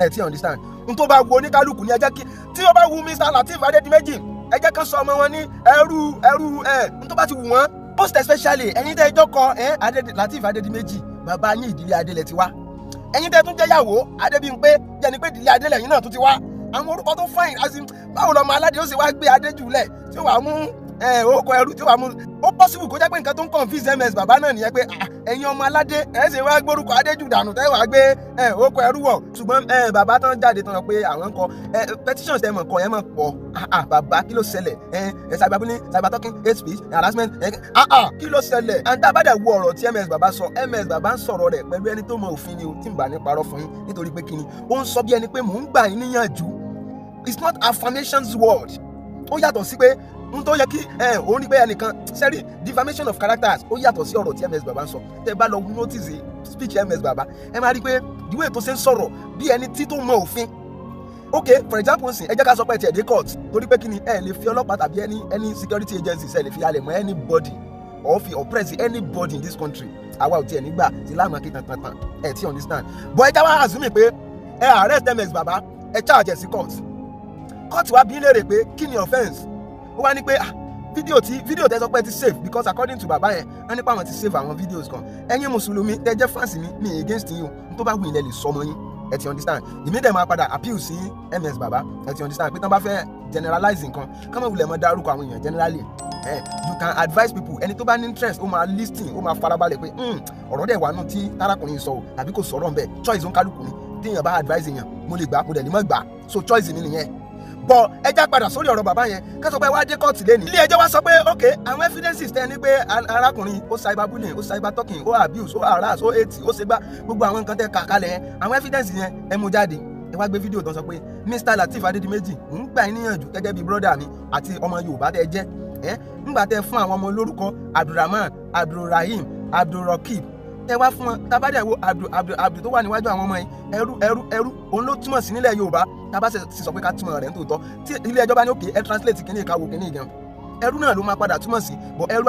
Ẹ ti understand, n tó bá wu oníkálukú ní ẹ jẹ́ kí, tí ó bá wu Mr. Lateef Adedimeji ẹ jẹ́ ká sọ ọmọ wọn ní ẹrú n tó bá ti wù wọ́n. Most especially ẹ̀yin tẹ́ ẹjọ́ kọ Lateef Adedimeji, bàbá yín ìdílé Adélẹ̀ ti wá. Ẹ̀yin tẹ́ tún jẹ́ yàwó Adébímpé, jẹ́ ni pé ìdílé Adélẹ̀ yín náà tún ti wá. Àwọn orúkọ tó fine, báwo lọmọ aládé ó sì wá gbé adé jùlẹ̀ tí ó wà mú orúkọ ẹrú tí ó wà mú. Ó possible kó jẹ́ pé nǹkan tó ń confuse MS bàbá náà nìyẹn pé ẹ̀yin ọmọ aládé ẹ̀ ṣe wá gbórúkọ adéjù dànù tẹ́ wàá gbé orúkọ ẹrú wọ̀. Ṣùgbọ́n bàbá tán jáde tán pé àwọn ń kọ petitions tẹ́ mọ̀ kọ yẹn mọ̀ pọ̀. Bàbá kí ló ṣẹlẹ̀? Cyberbullying, cybertalking, hate speech, harassment, kí ló ṣẹlẹ̀? And tá a bá dẹ̀ wo ọ̀rọ̀ tí MS bàbá sọ, MS bàbá ń sọ̀rọ̀ rẹ̀ pẹ̀lú ẹni tó mọ òfin ni o, tí ń bà ní parọ́ fún yín, nítorí pé kíni ó ń sọ bí ẹni pé mò ń gbà yín níyànjú. It's not affirmations word. Ó yàtọ̀ sí pé n tó yẹ kí òun ní pé ẹnìkan sẹ́rí defamation of characters ó yàtọ̀ sí ọ̀rọ̀ tí MS bàbá ń sọ. Tẹ́ bá lọ notice speech MS bàbá, ẹ máa rí i pé the way tó ṣe ń sọ̀rọ̀ bí ẹni tí tó mọ òfin. Okay, for example nsìn ẹ jẹ́ ká sọ pé ẹ ti ẹ̀ dé court torí pé kí ni ẹ lè fi ọlọ́pàá tàbí any security agencies ẹ lè fi halẹ̀ mọ́ anybody or fi oppress anybody in this country. Àwa ò tiẹ̀ nígbà tí láàmú kí tantan ẹ ti understand. But ẹ já wá assume pé ẹ arrest MS bàbá, ẹ charge ẹ sí court. Court wa bí léèrè pé kí ni offence? Ó wá ní pé fídíò tẹ́ sọ pé ti save because according to bàbá yẹn wọ́n nípa àwọn ti save àwọn videos kan. Ẹ̀yin mùsùlùmí tẹ́ jẹ́ fans mi against yín o tó bá wù ilẹ̀ lè sọmọ yín ẹ ti understand. Èmi dẹ̀ máa padà appeal sí ms bàbá ẹ ti understand pé tán bá fẹ́ generalize nǹkan kọ́mọ̀ wulẹ̀ mọ́ dárúkọ àwọn èèyàn generally. You can advise people ẹni tó bá ní interest ó máa listen ó máa farabalẹ̀ pé ọ̀rọ̀ dẹ̀ wà nù tí tárakùnrin sọ o àbí kò sọ̀rọ̀ nbẹ̀ choice ń kálukú ni téèyàn bá advise èèyàn mo lè gbà mo dẹ̀ lè mọ́ gbà so choice mi nìyẹn. Bọ̀ ẹ já padà sórí ọ̀rọ̀ bàbá yẹn ká sọ pé wá dé kóòtù lẹ́nu. Ilé ẹjọ́ wá sọ pé ok àwọn evidences tẹ́ ní pé arákùnrin ó cyberbullying ó cybertalking ó abuse ó harass ó hate ó ṣègbà gbogbo àwọn nǹkan tẹ́ kà kalẹ̀ yẹn àwọn evidences yẹn ẹ mú jáde ẹ wá gbé fídíò tó sọ pé Mr. Lateef Adedimeji ń gbà yín níyànjú gẹ́gẹ́ bí brother mi àti ọmọ Yorùbá tẹ́ jẹ́ ńgbà tẹ́ fún àwọn ọmọ lórúkọ Abdulrahman Abdulrahim Abdulrakib tẹ́ wá fún wọn tabadẹ wo Abdul tó wà níwájú àwọn ọmọ yìí ẹrú òun ló túmọ̀ sí nílẹ̀ Yorùbá tábà sì sọ pé ká túmọ̀ rẹ̀ nítòótọ́ tí ilé ẹjọ́ bá ní òkè ẹ translate kìíní ìkàwé kìíní gan ẹrú náà ló máa padà túmọ̀ sí bọ̀ ẹrú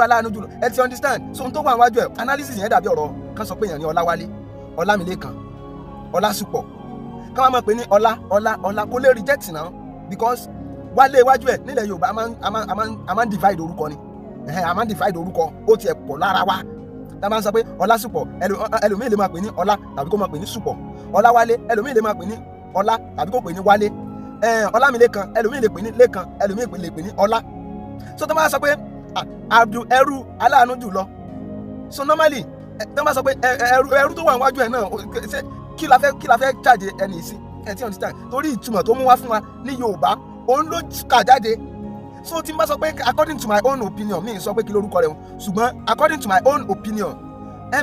aláàánú jùlọ ẹ ti understand so n tó wà níwájú ẹ analysis yẹn dàbí ọ̀rọ̀ kan sọ pé èèyàn ní Ọláwálé Ọlámilékan Ọlásùpọ̀ ká máa pè ní ọlá kó lè reject náà because wálé iwájú ẹ nílẹ̀ Yorùbá a máa ń divide orúkọ ni a máa ń divide orúkọ ó tiẹ̀ pọ̀ lára wa tá a máa ń sọ pé Ọlásùpọ̀ ẹlòmíì lè máa pè ní Ọlá tàbí kó máa pè ní Sùpọ̀ Ọláwálé ẹlòmíì lè máa pè ní Ọlá tàbí kó pè ní Wálé Ọlámilékan ẹlòmíì lè pè ní Lékan ẹlòmíì lè pè ní Ọlá so tó máa sọ pé Abdul ẹrú aláàánú jùlọ so normally tó máa sọ pé ẹrú tó wà níwájú ẹ náà kí la fẹ́ jáde ẹni sí ẹ ti understand torí ìtumọ̀ tó mú wá fún wa ní Yorùbá òun ló kà jáde so tí n bá sọ pé according to my own opinion mi sọ pé kí lórúkọ rẹ o ṣùgbọ́n according to my own opinion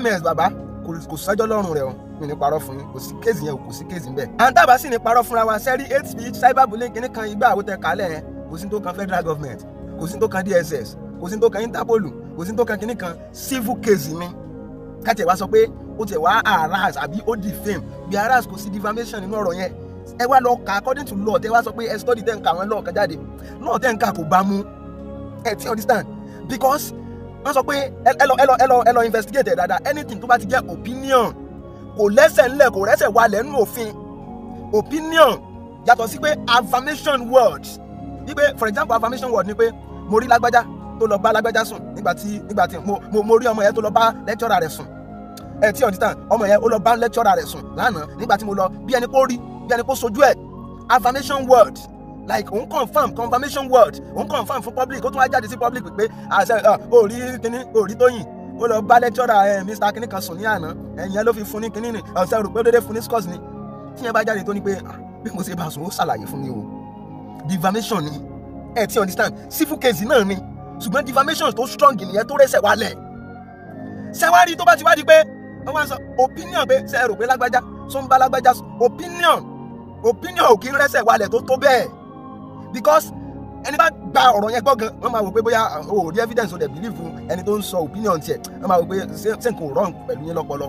ms baba kò sẹ́jọ́ lọ́rùn rẹ o mi ní parọ́ fún yín kò sí kéèsì yẹn o kò sí kéèsì ńbẹ. àǹtàbà sì ní parọ́ fúnra wa sẹ́rí hate speech cyberbullying kìíní kan igbá àwòtẹ́ kálẹ̀ yẹn kò sí tó kan federal government kò sí tó kan DSS kò sí tó kan Interpol kò sí tó kan kìíní kan civil case mi káàtì ẹ̀ wá sọ pé ó tiẹ̀ wá harass àbí ó defame bí harass kò sí defamation nínú ọ̀rọ̀ yẹn ẹ wá lọ kà according to law tẹ wá sọ pé ẹ study tẹ n kà àwọn law kan jáde law tẹ n kà kò bá mú ẹ ti understand because wọ́n sọ pé ẹ lọ investigate ẹ dáadáa anything tó bá ti jẹ́ opinion kò lẹ́sẹ̀ ńlẹ̀ kò rẹ́sẹ̀ wà lẹ́nu òfin opinion yàtọ̀ sí pé affirmation words wípé for example affirmation word ni pé mo rí lágbájá tó lọ bá lágbájá sùn nígbà tí mo rí ọmọ yẹn tó lọ bá lecturer rẹ̀ sùn ẹ ti understand ọmọ yẹn ó lọ bá lecturer rẹ̀ sùn lánàá nígbà tí mo lọ bí ẹni kó sojú ẹ affirmation word like òun confirmation word òun confirm fún public ó tún wá jáde sí public pé orí kíní orí Tóyìn ó lọ bá lecturer Mr. kíní kan sùn ní àná ẹ̀yìn ló fi fún ní kíní ni ọ̀sẹ̀ rò pé ó dédé fún ní scores ni tí yẹn bá jáde tó ní pé bí mo ṣe bá sùn ó ṣàlàyé fún mi o defamation ni ẹ ti understand civil case náà ni ṣùgbọ́n defamation tó strong nìyẹn tó rẹsẹ̀ wálẹ̀ ṣẹ́wárí tó bá ti wá di pé wọ́n wá sọ opinion pé ṣe é rò pé lágbájá tó ń bá lágbájá opinion ò kí ń rẹ́sẹ̀ wálẹ̀ tó bẹ́ẹ̀ because ẹni bá gba ọ̀rọ̀ yẹn gbọ́ gan wọ́n máa wò pé bóyá o rí evidence o dẹ̀ believe ẹni tó ń sọ opinion tiẹ̀ wọ́n máa wò pé ṣé nǹkan ò wrong pẹ̀lú yín lọ́pọlọ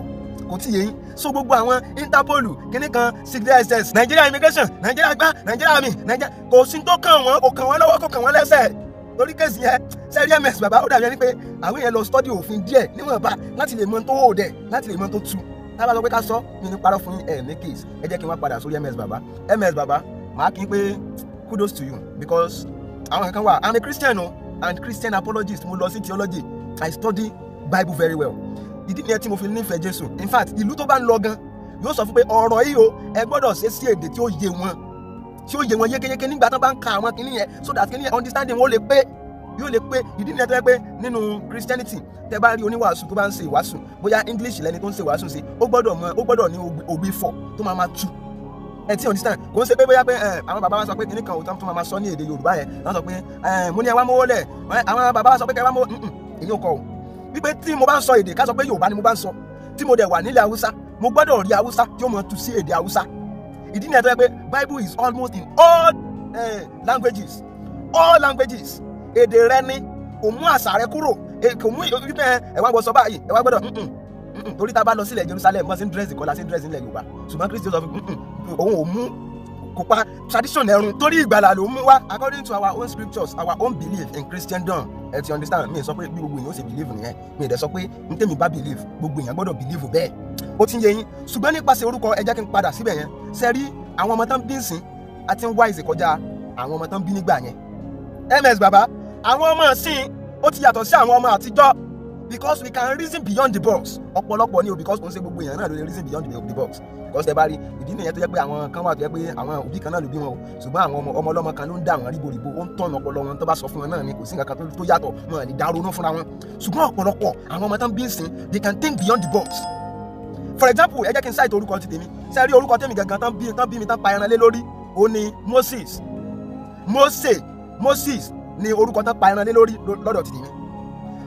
kò tí yé yín so gbogbo àwọn Interpol kíní kan CDSS Nigeria immigration Nigeria gbá Nigeria mi Nigeria kò sí tó kàn wọ́n kò kàn wọ́n lọ́wọ́ kò kàn wọ́n lẹ́sẹ̀ lórí kéèsì yẹn sẹ́rí ms bàbá ó dàbí ẹni pé àwọn èèyàn lọ study òfin díẹ̀ níwọ̀nba láti lè mọ tó hò dẹ̀ láti lè mọ tó tu tábà sọ pé ká sọ mi ní parọ́ fún yín ní case ẹ jẹ́ kí n wá padà sórí ms bàbá màá kí n pé kudos to you because àwọn kankan wà I'm a Christian and Christian apologist mo lọ sí theology I study Bible very well ìdí nìyẹn tí mo fi nífẹ̀ẹ́ Jésù in fact ìlú tó bá ń lọ gan yóò sọ fún pé ọ̀rọ̀ yìí o ẹ gbọ́dọ̀ ṣe sí èdè tí ó yé wọn yékéyéké nígbà tán bá ń ka àwọn kìíní yẹn so that kìíní yẹn understanding wọn yóò lè pé ìdí nìyẹn tó yẹ pé nínú Christianity tẹ bá rí oníwàásù tó bá ń ṣe ìwàásù bóyá English lẹni tó ń ṣe ìwàásù sí ó gbọ́dọ̀ ní ògbé fọ̀ tó máa tú ẹ ti understand kò ń ṣe pé bóyá pé àwọn bàbá wa sọ pé kìíní kan òótọ́ tó máa sọ ní èdè Yorùbá yẹn wọ́n sọ pé mo ní ẹ wá mówó lẹ̀ àwọn bàbá wa sọ pé kẹ wá mówó èyí ò kọ o wípé tí mo bá ń sọ èdè ká sọ pé Yorùbá ni mo bá ń sọ tí mo dẹ̀ wà nílẹ̀ Haúsá mo gbọ́dọ̀ rí Haúsá tí ó mọ̀ tú sí èdè Haúsá ìdí nìyẹn tó yẹ pé Bible is almost in all languages èdè rẹ ni kò mú àṣà rẹ kúrò kò mú ẹ wá gbọ́ sọ báyìí ẹ wá gbọ́dọ̀ torí tá a bá lọ sílẹ̀ Jerusalem mọ́ sí ń dírẹ́sì kọ́lá sí ń dírẹ́sì nílẹ̀ Yorùbá ṣùgbọ́n Kristi sọ fún òun ò mú kò pa tradition ẹ̀rùn torí ìgbàlà ló mú wá according to our own scriptures our own belief in Christendom ẹ ti understand mi sọ pé bí gbogbo èèyàn ó ṣe believe nìyẹn mi ì dẹ̀ sọ pé n tèmi bá believe gbogbo èèyàn gbọ́dọ̀ believe bẹ́ẹ̀ ó ti ń yé yín ṣùgbọ́n nípasẹ̀ orúkọ ẹ jẹ́ kí n padà síbẹ̀ yẹn ṣe rí àwọn ọmọ tán bí ń sìn àti ń wá ìsìn kọjá àwọn ọmọ tán bí nígbà yẹn ms baba àwọn ọmọ ìsìn ó ti yàtọ̀ sí àwọn ọmọ àtijọ́ because we can reason beyond the box. Ọ̀pọ̀lọpọ̀ ni o because kò ń ṣe gbogbo èèyàn náà ló lè reason beyond the box because ẹ bá rí ìdí nìyẹn tó jẹ́ pé àwọn kan wà tó jẹ́ pé àwọn òbí kan náà ló bí wọn o ṣùgbọ́n àwọn ọmọ ọlọ́mọ kan ló ń dá àwọn ríboríbo ó ń tọ̀nà ọpọlọ wọn tó bá sọ fún wọn náà ni kò sí nǹkan kan tó yàtọ̀ wọn ní dá ronú fúnra wọn ṣùgbọ́n ọ̀pọ̀lọpọ̀ àwọn ọmọ tán bí ń sìn they can think beyond the box. For example ẹ jẹ́ kí n cite orúkọ ti tèmi ṣe rí orúkọ tèmi gangan tán bí mi tán pa ẹran lé lórí ó ní Moses ni orúkọ tán pa ẹran lé lórí lọ́dọ̀ ti tèmi.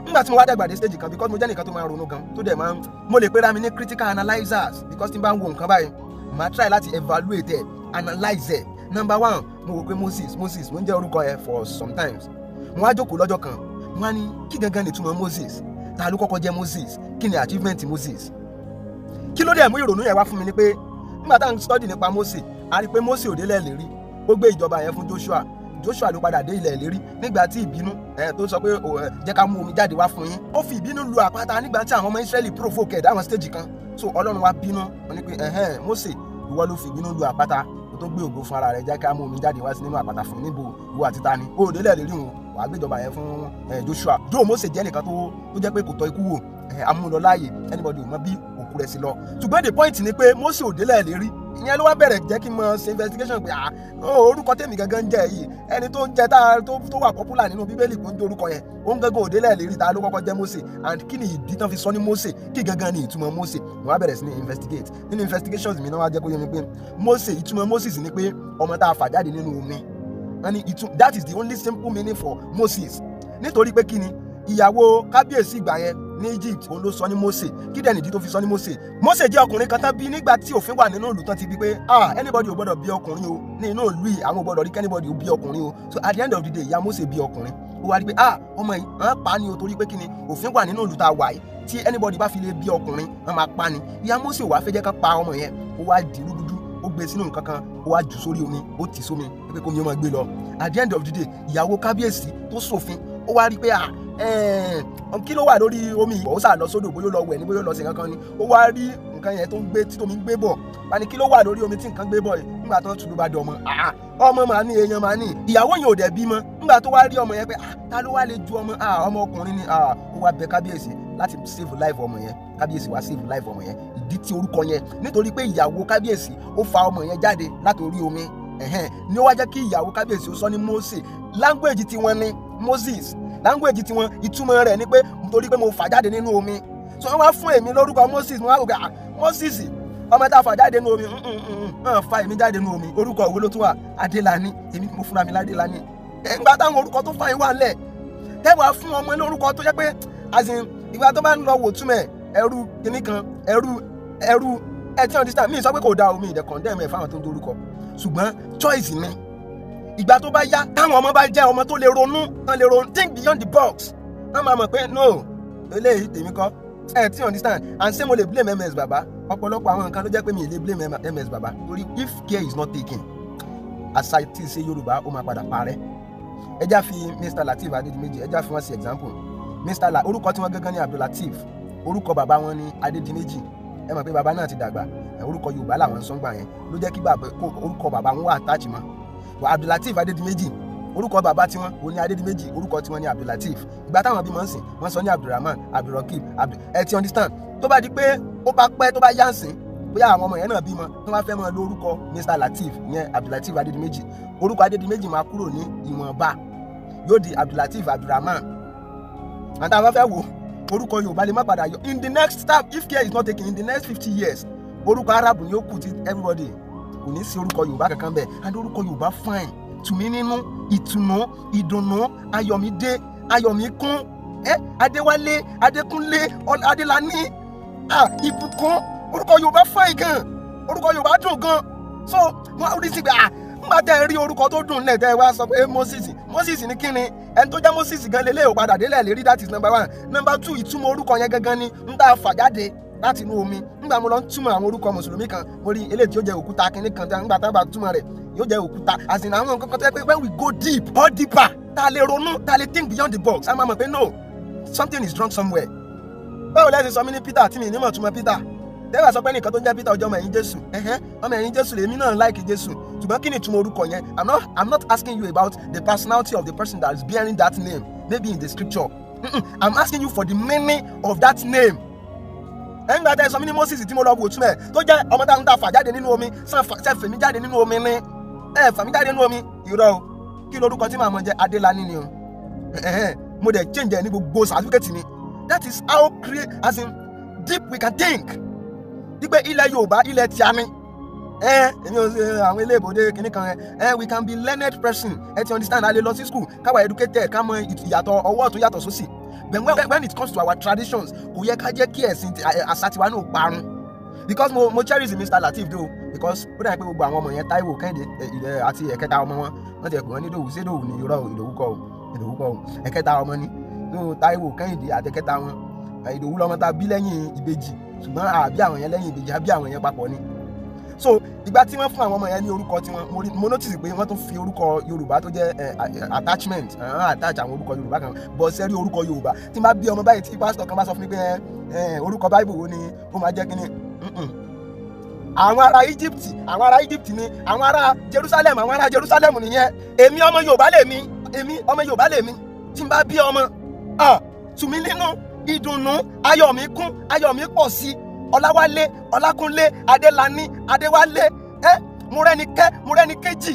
Nígbà tí mo wá dàgbà dé stage kan because mo jẹ́ nìkan tó máa ronú gan tó dẹ̀ máa mo lè pera mi ní critical analyzers because tí n bá ń wo nǹkan báyìí màá try láti evaluate ẹ̀ analyze ẹ̀. Number one mo wò pé Moses mo ń jẹ́ orúkọ ẹ̀ for sometimes mo wá jókòó lọ́jọ́ kan mo wá ní kí gangan ni ìtumọ̀ Moses ta ló kọ́kọ́ jẹ́ Moses kí ni achievement Moses kí ló dé mú ìrònú yẹn wá fún mi ni pé nígbà tá à ń study nípa Moses a rí pé Moses ò délẹ̀ lérí ó gbé ìjọba yẹn fún Joshua ló padà dé ilẹ̀ ìlérí nígbà tí ìbínú tó sọ pé jẹ́ ká mú omi jáde wá fún yín ó fi ìbínú lu àpáta nígbà tí àwọn ọmọ Israẹli provoke ẹ̀ dáwọn stage kan so Ọlọ́run wá bínú wọn ni pé Mósè ìwọ ló fi ìbínú lu àpáta kó tó gbé ògo fún ara rẹ̀ jẹ́ ká mú omi jáde wá sí nínú àpáta fún níbo ìwọ àti ta ni ó délẹ̀ lérí wọn wàá gbéjọba yẹn fún Joshua yóò Mósè jẹ́ nìkan tó jẹ́ pé kò tọ́ ikú wò amúlọláyè anybody ò mọ bí òkú rẹ̀ sí lọ ṣùgbọ́n the point ni pé Mósè ò délẹ̀ lérí ìyẹn ló wá bẹ̀rẹ̀ jẹ́ kí n mọ ṣe investigation pé orúkọ tèmi gangan jẹ́ yìí ẹni tó ń jẹ́ tó wà popular nínú bíbélì kò ń jẹ́ orúkọ yẹn ó ń gángan òdélẹ̀ lérí ta ló kọ́kọ́ jẹ́ Mósè and kí ni ìdí tán fi sọ ní Mósè kí gangan ni ìtumọ̀ Mósè mo wá bẹ̀rẹ̀ sí ní investigate nínú investigations mi náà wá jẹ́ kó yé mi pé Mósè ìtumọ̀ Moses ni pé ọmọ tá a fà jáde nínú omi that is the only simple meaning for Moses nítorí pé kí ni ìyàwó kábíyèsí ìgbà yẹn ní Egypt òun ló sọ ní Mósè kí dẹ̀ nìdí tó fi sọ ní Mósè jẹ́ ọkùnrin kan tán bí nígbà tí òfin wà nínú ìlú tán ti bí pé anybody ò gbọ́dọ̀ bí ọkùnrin o ní inú ìlú yìí àwọn ò gbọ́dọ̀ rí anybody ò bí ọkùnrin o so at the end of the day ìyá Mósè bí ọkùnrin ó wá rí pé ọmọ yìí wọ́n pa ni o torí pé kí ni òfin wà nínú ìlú tá a wà yìí tí anybody bá fi lè bí ọkùnrin wọ́n máa pa ni ìyá Mósè wá fẹ́ jẹ́ ká pa ọmọ yẹn ó wá dì rúdúdú ó gbé sínú nǹkan kan ó wá jù sórí omi ó tì sómi pé kó mi ó máa gbé lọ at the end of the day ìyàwó kábíyèsí tó ṣòfin ó wá rí pé kí ló wà lórí omi yìí ó sà lọ sódò bóyá ó lọ wẹ̀ ní bóyá ó lọ sí nǹkan kan ni ó wá rí nǹkan yẹn tó ń gbé tí tómi ń gbé bọ̀ wá ní kí ló wà lórí omi tí nǹkan gbé bọ̀ yìí nígbà tó ń tún ló bá di ọmọ màá ní èèyàn màá ní ìyàwó yẹn ò dẹ̀ bímọ nígbà tó wá rí ọmọ yẹn pé ta ló wá lè ju ọmọ ọkùnrin ni ó wá bẹ kábíyèsí láti save life ọmọ yẹn kábíyèsí wá save life ọmọ yẹn ìdí tí orúkọ yẹn nítorí pé ìyàwó kábíyèsí ó fa ọmọ yẹn jáde látòrí omi ni ó wá jẹ́ kí ìyàwó kábíyèsí ó sọ ní Mósè language tiwọn ní Moses language tiwọn ìtumọ̀ rẹ̀ ni pé nítorí pé mo fà jáde nínú omi so wọ́n wá fún èmi lórúkọ Moses mo wá rò pé Moses ọmọ tá a fà jáde nínú omi fa èmi jáde nínú omi orúkọ òwe ló tún wà Adélani èmi mo fúnra mi ládélani ìgbà táwọn orúkọ tó fà yín wà ńlẹ̀ tẹ́wàá fún ọmọ lórúkọ tó jẹ́ pé ìgbà tó bá ń lọ wò túmẹ̀ ẹrú kìíní kan ẹrú ẹ tí wọ́n ti sá mi sọ pé kò da omi ìdẹ̀ condemn ẹ̀ fáwọn tó ń dorúkọ ṣùgbọ́n choice mi ìgbà tó bá yá táwọn ọmọ bá jẹ́ ọmọ tó lè ronú think beyond the box wọ́n máa mọ̀ pé no eléyìí tèmi kọ́ ẹ tí understand and say mo lè blame ms baba ọ̀pọ̀lọpọ̀ àwọn nǹkan ló jẹ́ pé mi lè blame ms baba torí if care is not taken àṣà tí ṣe Yorùbá ó máa padà parẹ́ ẹ já fi Mr. Lateef Adedimeji ẹ já fi wọ́n sí example orúkọ tí wọ́n gángan ní Abdulateef orúkọ bàbá wọn ní Adedimeji ẹ mọ̀ pé bàbá náà ti dàgbà orúkọ Yorùbá làwọn sọ́ngbà yẹn ló jẹ́ kí orúkọ bàbá wọn wà attach mọ́ Abdulateef Adedimeji orúkọ bàbá tiwọn òní Adedimeji orúkọ tiwọn ní Abdulateef ìgbà táwọn bímọ ń sìn wọ́n sọ ní Abdulrahman Abdulrakib ẹ ti understand tó bá di pé ó bá pẹ́ tó bá yá ń sìn bóyá àwọn ọmọ yẹn náà bímọ tó bá fẹ́ mọ lórúkọ Mr. Lateef yẹn Abdulateef Adedimeji orúkọ Adedimeji máa kúrò ní ìwọ̀nba yóò di Abdulateef Abdulrahman àti àwọn fẹ́ wò orúkọ Yorùbá lè má padà yọ in the next time if care is not taken in the next 50 years orúkọ Arab ni ó kù ti everybody kò ní sí orúkọ Yorùbá kankan bẹ́ẹ̀ and orúkọ Yorùbá fine tùmí nínú ìtùnú ìdùnnú Ayọ̀mídé Ayọ̀míkún Adéwálé Adékúnlé Adélani ìbùkún orúkọ Yorùbá fine gan orúkọ Yorùbá dùn gan so wọn rí sí pé nígbà tẹ́ ẹ rí orúkọ tó dùn lẹ̀ tẹ́ ẹ wá sọ pé Moses ní kíni ẹni tó jẹ́ Moses gan lélẹ̀ ò padà délẹ̀ lérí that is number 1 number 2 ìtumọ̀ orúkọ yẹn gangan ni ń tá a fà jáde láti inú omi nígbà mo lọ ń túmọ̀ àwọn orúkọ mùsùlùmí kan mo rí eléyìí tí ó jẹ́ òkúta kínní kan nígbà tá a bá túmọ̀ rẹ̀ yóò jẹ́ òkúta as in àwọn nǹkan kan tó yẹ pé when we go deep or deeper ta lè ronú ta lè think beyond the box a máa mọ̀ pé no something is wrong somewhere báwo lẹ́sìn sọ mí ní Peter tí mi ní mọ̀ túmọ̀ Peter tẹ́wà sọ pé nìkan tó ń jẹ́ Peter ọjọ́ ọmọ ẹ̀yìn Jésù ọmọ ẹ̀yìn Jésù lèmi náà like Jésù ṣùgbọ́n kí ni ìtumọ̀ orúkọ yẹn? I'm not asking you about the personality of the person that is bearing that name maybe in the scripture. I'm asking you for the meaning of that name. ẹ̀ńgbà tẹ́ sọ mí ní Moses tí mo lọ wò túmẹ̀ tó jẹ́ ọmọ táwọn tá a fà jáde nínú omi ṣe fèmí jáde nínú omi ní fàmí jáde nínú omi irọ́ o kí lorúkọ tí màá mọ jẹ́ Adélani ni o mo dẹ̀ change ẹ̀ ní gbogbo certificate mi. That is how as in deep we can think. Dípé ilẹ̀ Yorùbá ilẹ̀ tí a ní èmi ò ṣe àwọn ilé ìbòde kìíní kan we can be learned person ti understand a lè lọ sí school káwa educated ká mọ ìyàtọ̀ ọwọ́ ọ̀tún yàtọ̀ sósì. But when it comes to our traditions kò yẹ ká jẹ́ kí ẹ̀sìn àṣà tiwa náà parun. Because mo cherish Mr. Lateef though because ó dàbí pé gbogbo àwọn ọmọ yẹn Táíwò Kẹ́hìndé àti ẹ̀kẹta ọmọ wọ́n ti ẹ̀kọ́ wọn ní Ìdòwú ṣé Ìdòwú ni irọ́ Ìdòwú kọ́ o ẹ̀kẹta ọmọ ni Táíwò Kẹ́hìndé àti ẹ̀kẹta wọn Ìdòwú lọ́mọ tá bí lẹ́yìn ìbejì ṣùgbọ́n àbí àwọn yẹn lẹ́yìn ìbejì àbí àwọn yẹn papọ̀ ni. So ìgbà tí wọ́n fún àwọn ọmọ yẹn ní orúkọ tí mo notice pé wọ́n tún fi orúkọ Yorùbá tó jẹ́ attachment attach àwọn orúkọ Yorùbá kan bọ́ sẹ́rí orúkọ Yorùbá tí n bá bí ọmọ báyìí tí pásítọ̀ kan bá sọ fún mi pé orúkọ Bible wo ni ó máa jẹ́ kíní. Àwọn ará Egypt ni àwọn ará Jerusalem nìyẹn. Èmi ọmọ Yorùbá lèmi tí n bá bí ọmọ tù mí nínú ìdùnnú ayọ̀ mi pọ̀ sí Ọláwálé Ọlákúnlé Adélani Adéwálé Mọ́rẹ́nikẹ́jì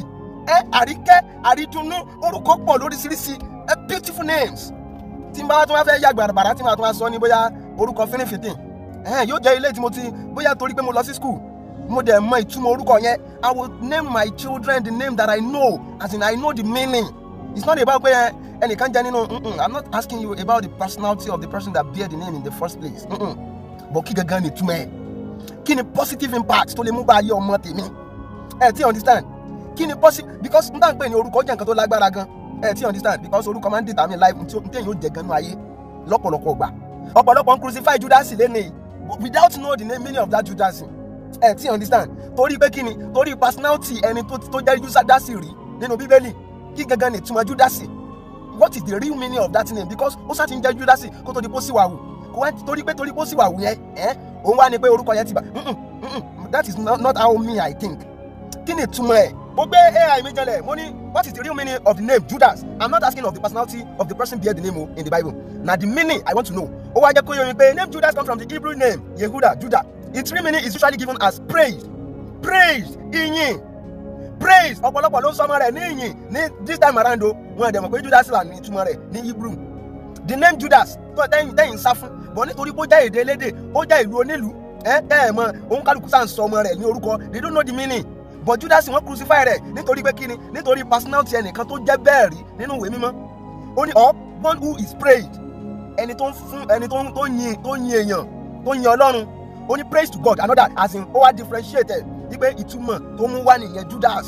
Àríkẹ́ Àrídùnnú orúkọ pọ̀ lóríṣiríṣi beautiful names. Tí n bá tún wá fẹ́ yá gbàràbàrà tí màá tún wá sọ ní bóyá orúkọ fínnífínní yóò jẹ́ ilé tí mo ti bóyá torí pé mo lọ sí school mo dẹ̀ mọ ìtumọ̀ orúkọ yẹn. I will name my children the name that I know as in I know the meaning. It's not about pé ẹnìkan jẹ́ nínú I'm not asking you about the personality of the person that bear the name in the first place. But kí gangan ni túmọ̀ ẹ̀? Kí ni positive impact tó lè mú bá ayé ọmọ tèmi? Tí understand? Kí ni positive because n tá n pè ní orúkọ jẹ́ nǹkan tó lágbára gan. Tí understand? Because orúkọ máa ń determine life tí èyàn ó jẹ gan nínú ayé lọ́pọ̀lọpọ̀ gbà. Ọ̀pọ̀lọpọ̀ ń crucify Judas lẹ́nìí without know the meaning of that Judas. Tí understand? Torí pé kí ni? Torí personality ẹni tó jẹ́ Judas rí nínú Bíbélì. Kí gangan ni túmọ̀ Judas? What is the real meaning of that name? Because ó sá ti ń jẹ́ Judas kó tó di pósí wà wù. Kó wá torí pósí wà wù yẹn òun wá ní pé orúkọ yẹn ti bà. That is not how me I think. Kí ni túmọ̀ ẹ̀? Mo gbé AI mi jẹlẹ̀ mo ní what is the real meaning of the name Judas? I'm not asking of the personality of the person bear the name in the Bible. Na the meaning I want to know. Ó wá jẹ́ kó yé mi pé name Judas comes from the Hebrew name Yehuda Judah. Its real meaning is usually given as praise ìyìn. Praise ọ̀pọ̀lọpọ̀ ló sọmọ rẹ̀ ní ìyìn ní this time around o wọn dẹ̀ mọ̀ pé Judas là ní ìtumọ̀ rẹ̀ ní Hebrew. The name Judas tó tẹ́yìn sá fún bọ̀ nítorí pé ó jẹ́ èdè elédè ó jẹ́ ìlú onílùú mọ̀ òun kálukú sáà ń sọ ọmọ rẹ̀ ní orúkọ they don't know the meaning but Judas wọ́n crucify rẹ̀ nítorí pé kíni nítorí personality ẹnìkan tó jẹ́ bẹ́ẹ̀ rí nínú ìwé mímọ́ ó ní one who is praised ẹni tó yin èèyàn tó yin Ọlọ́run ó ní praise to God another as in ó wá differentiated wípé ìtumọ̀ tó mú wá nìyẹn Judas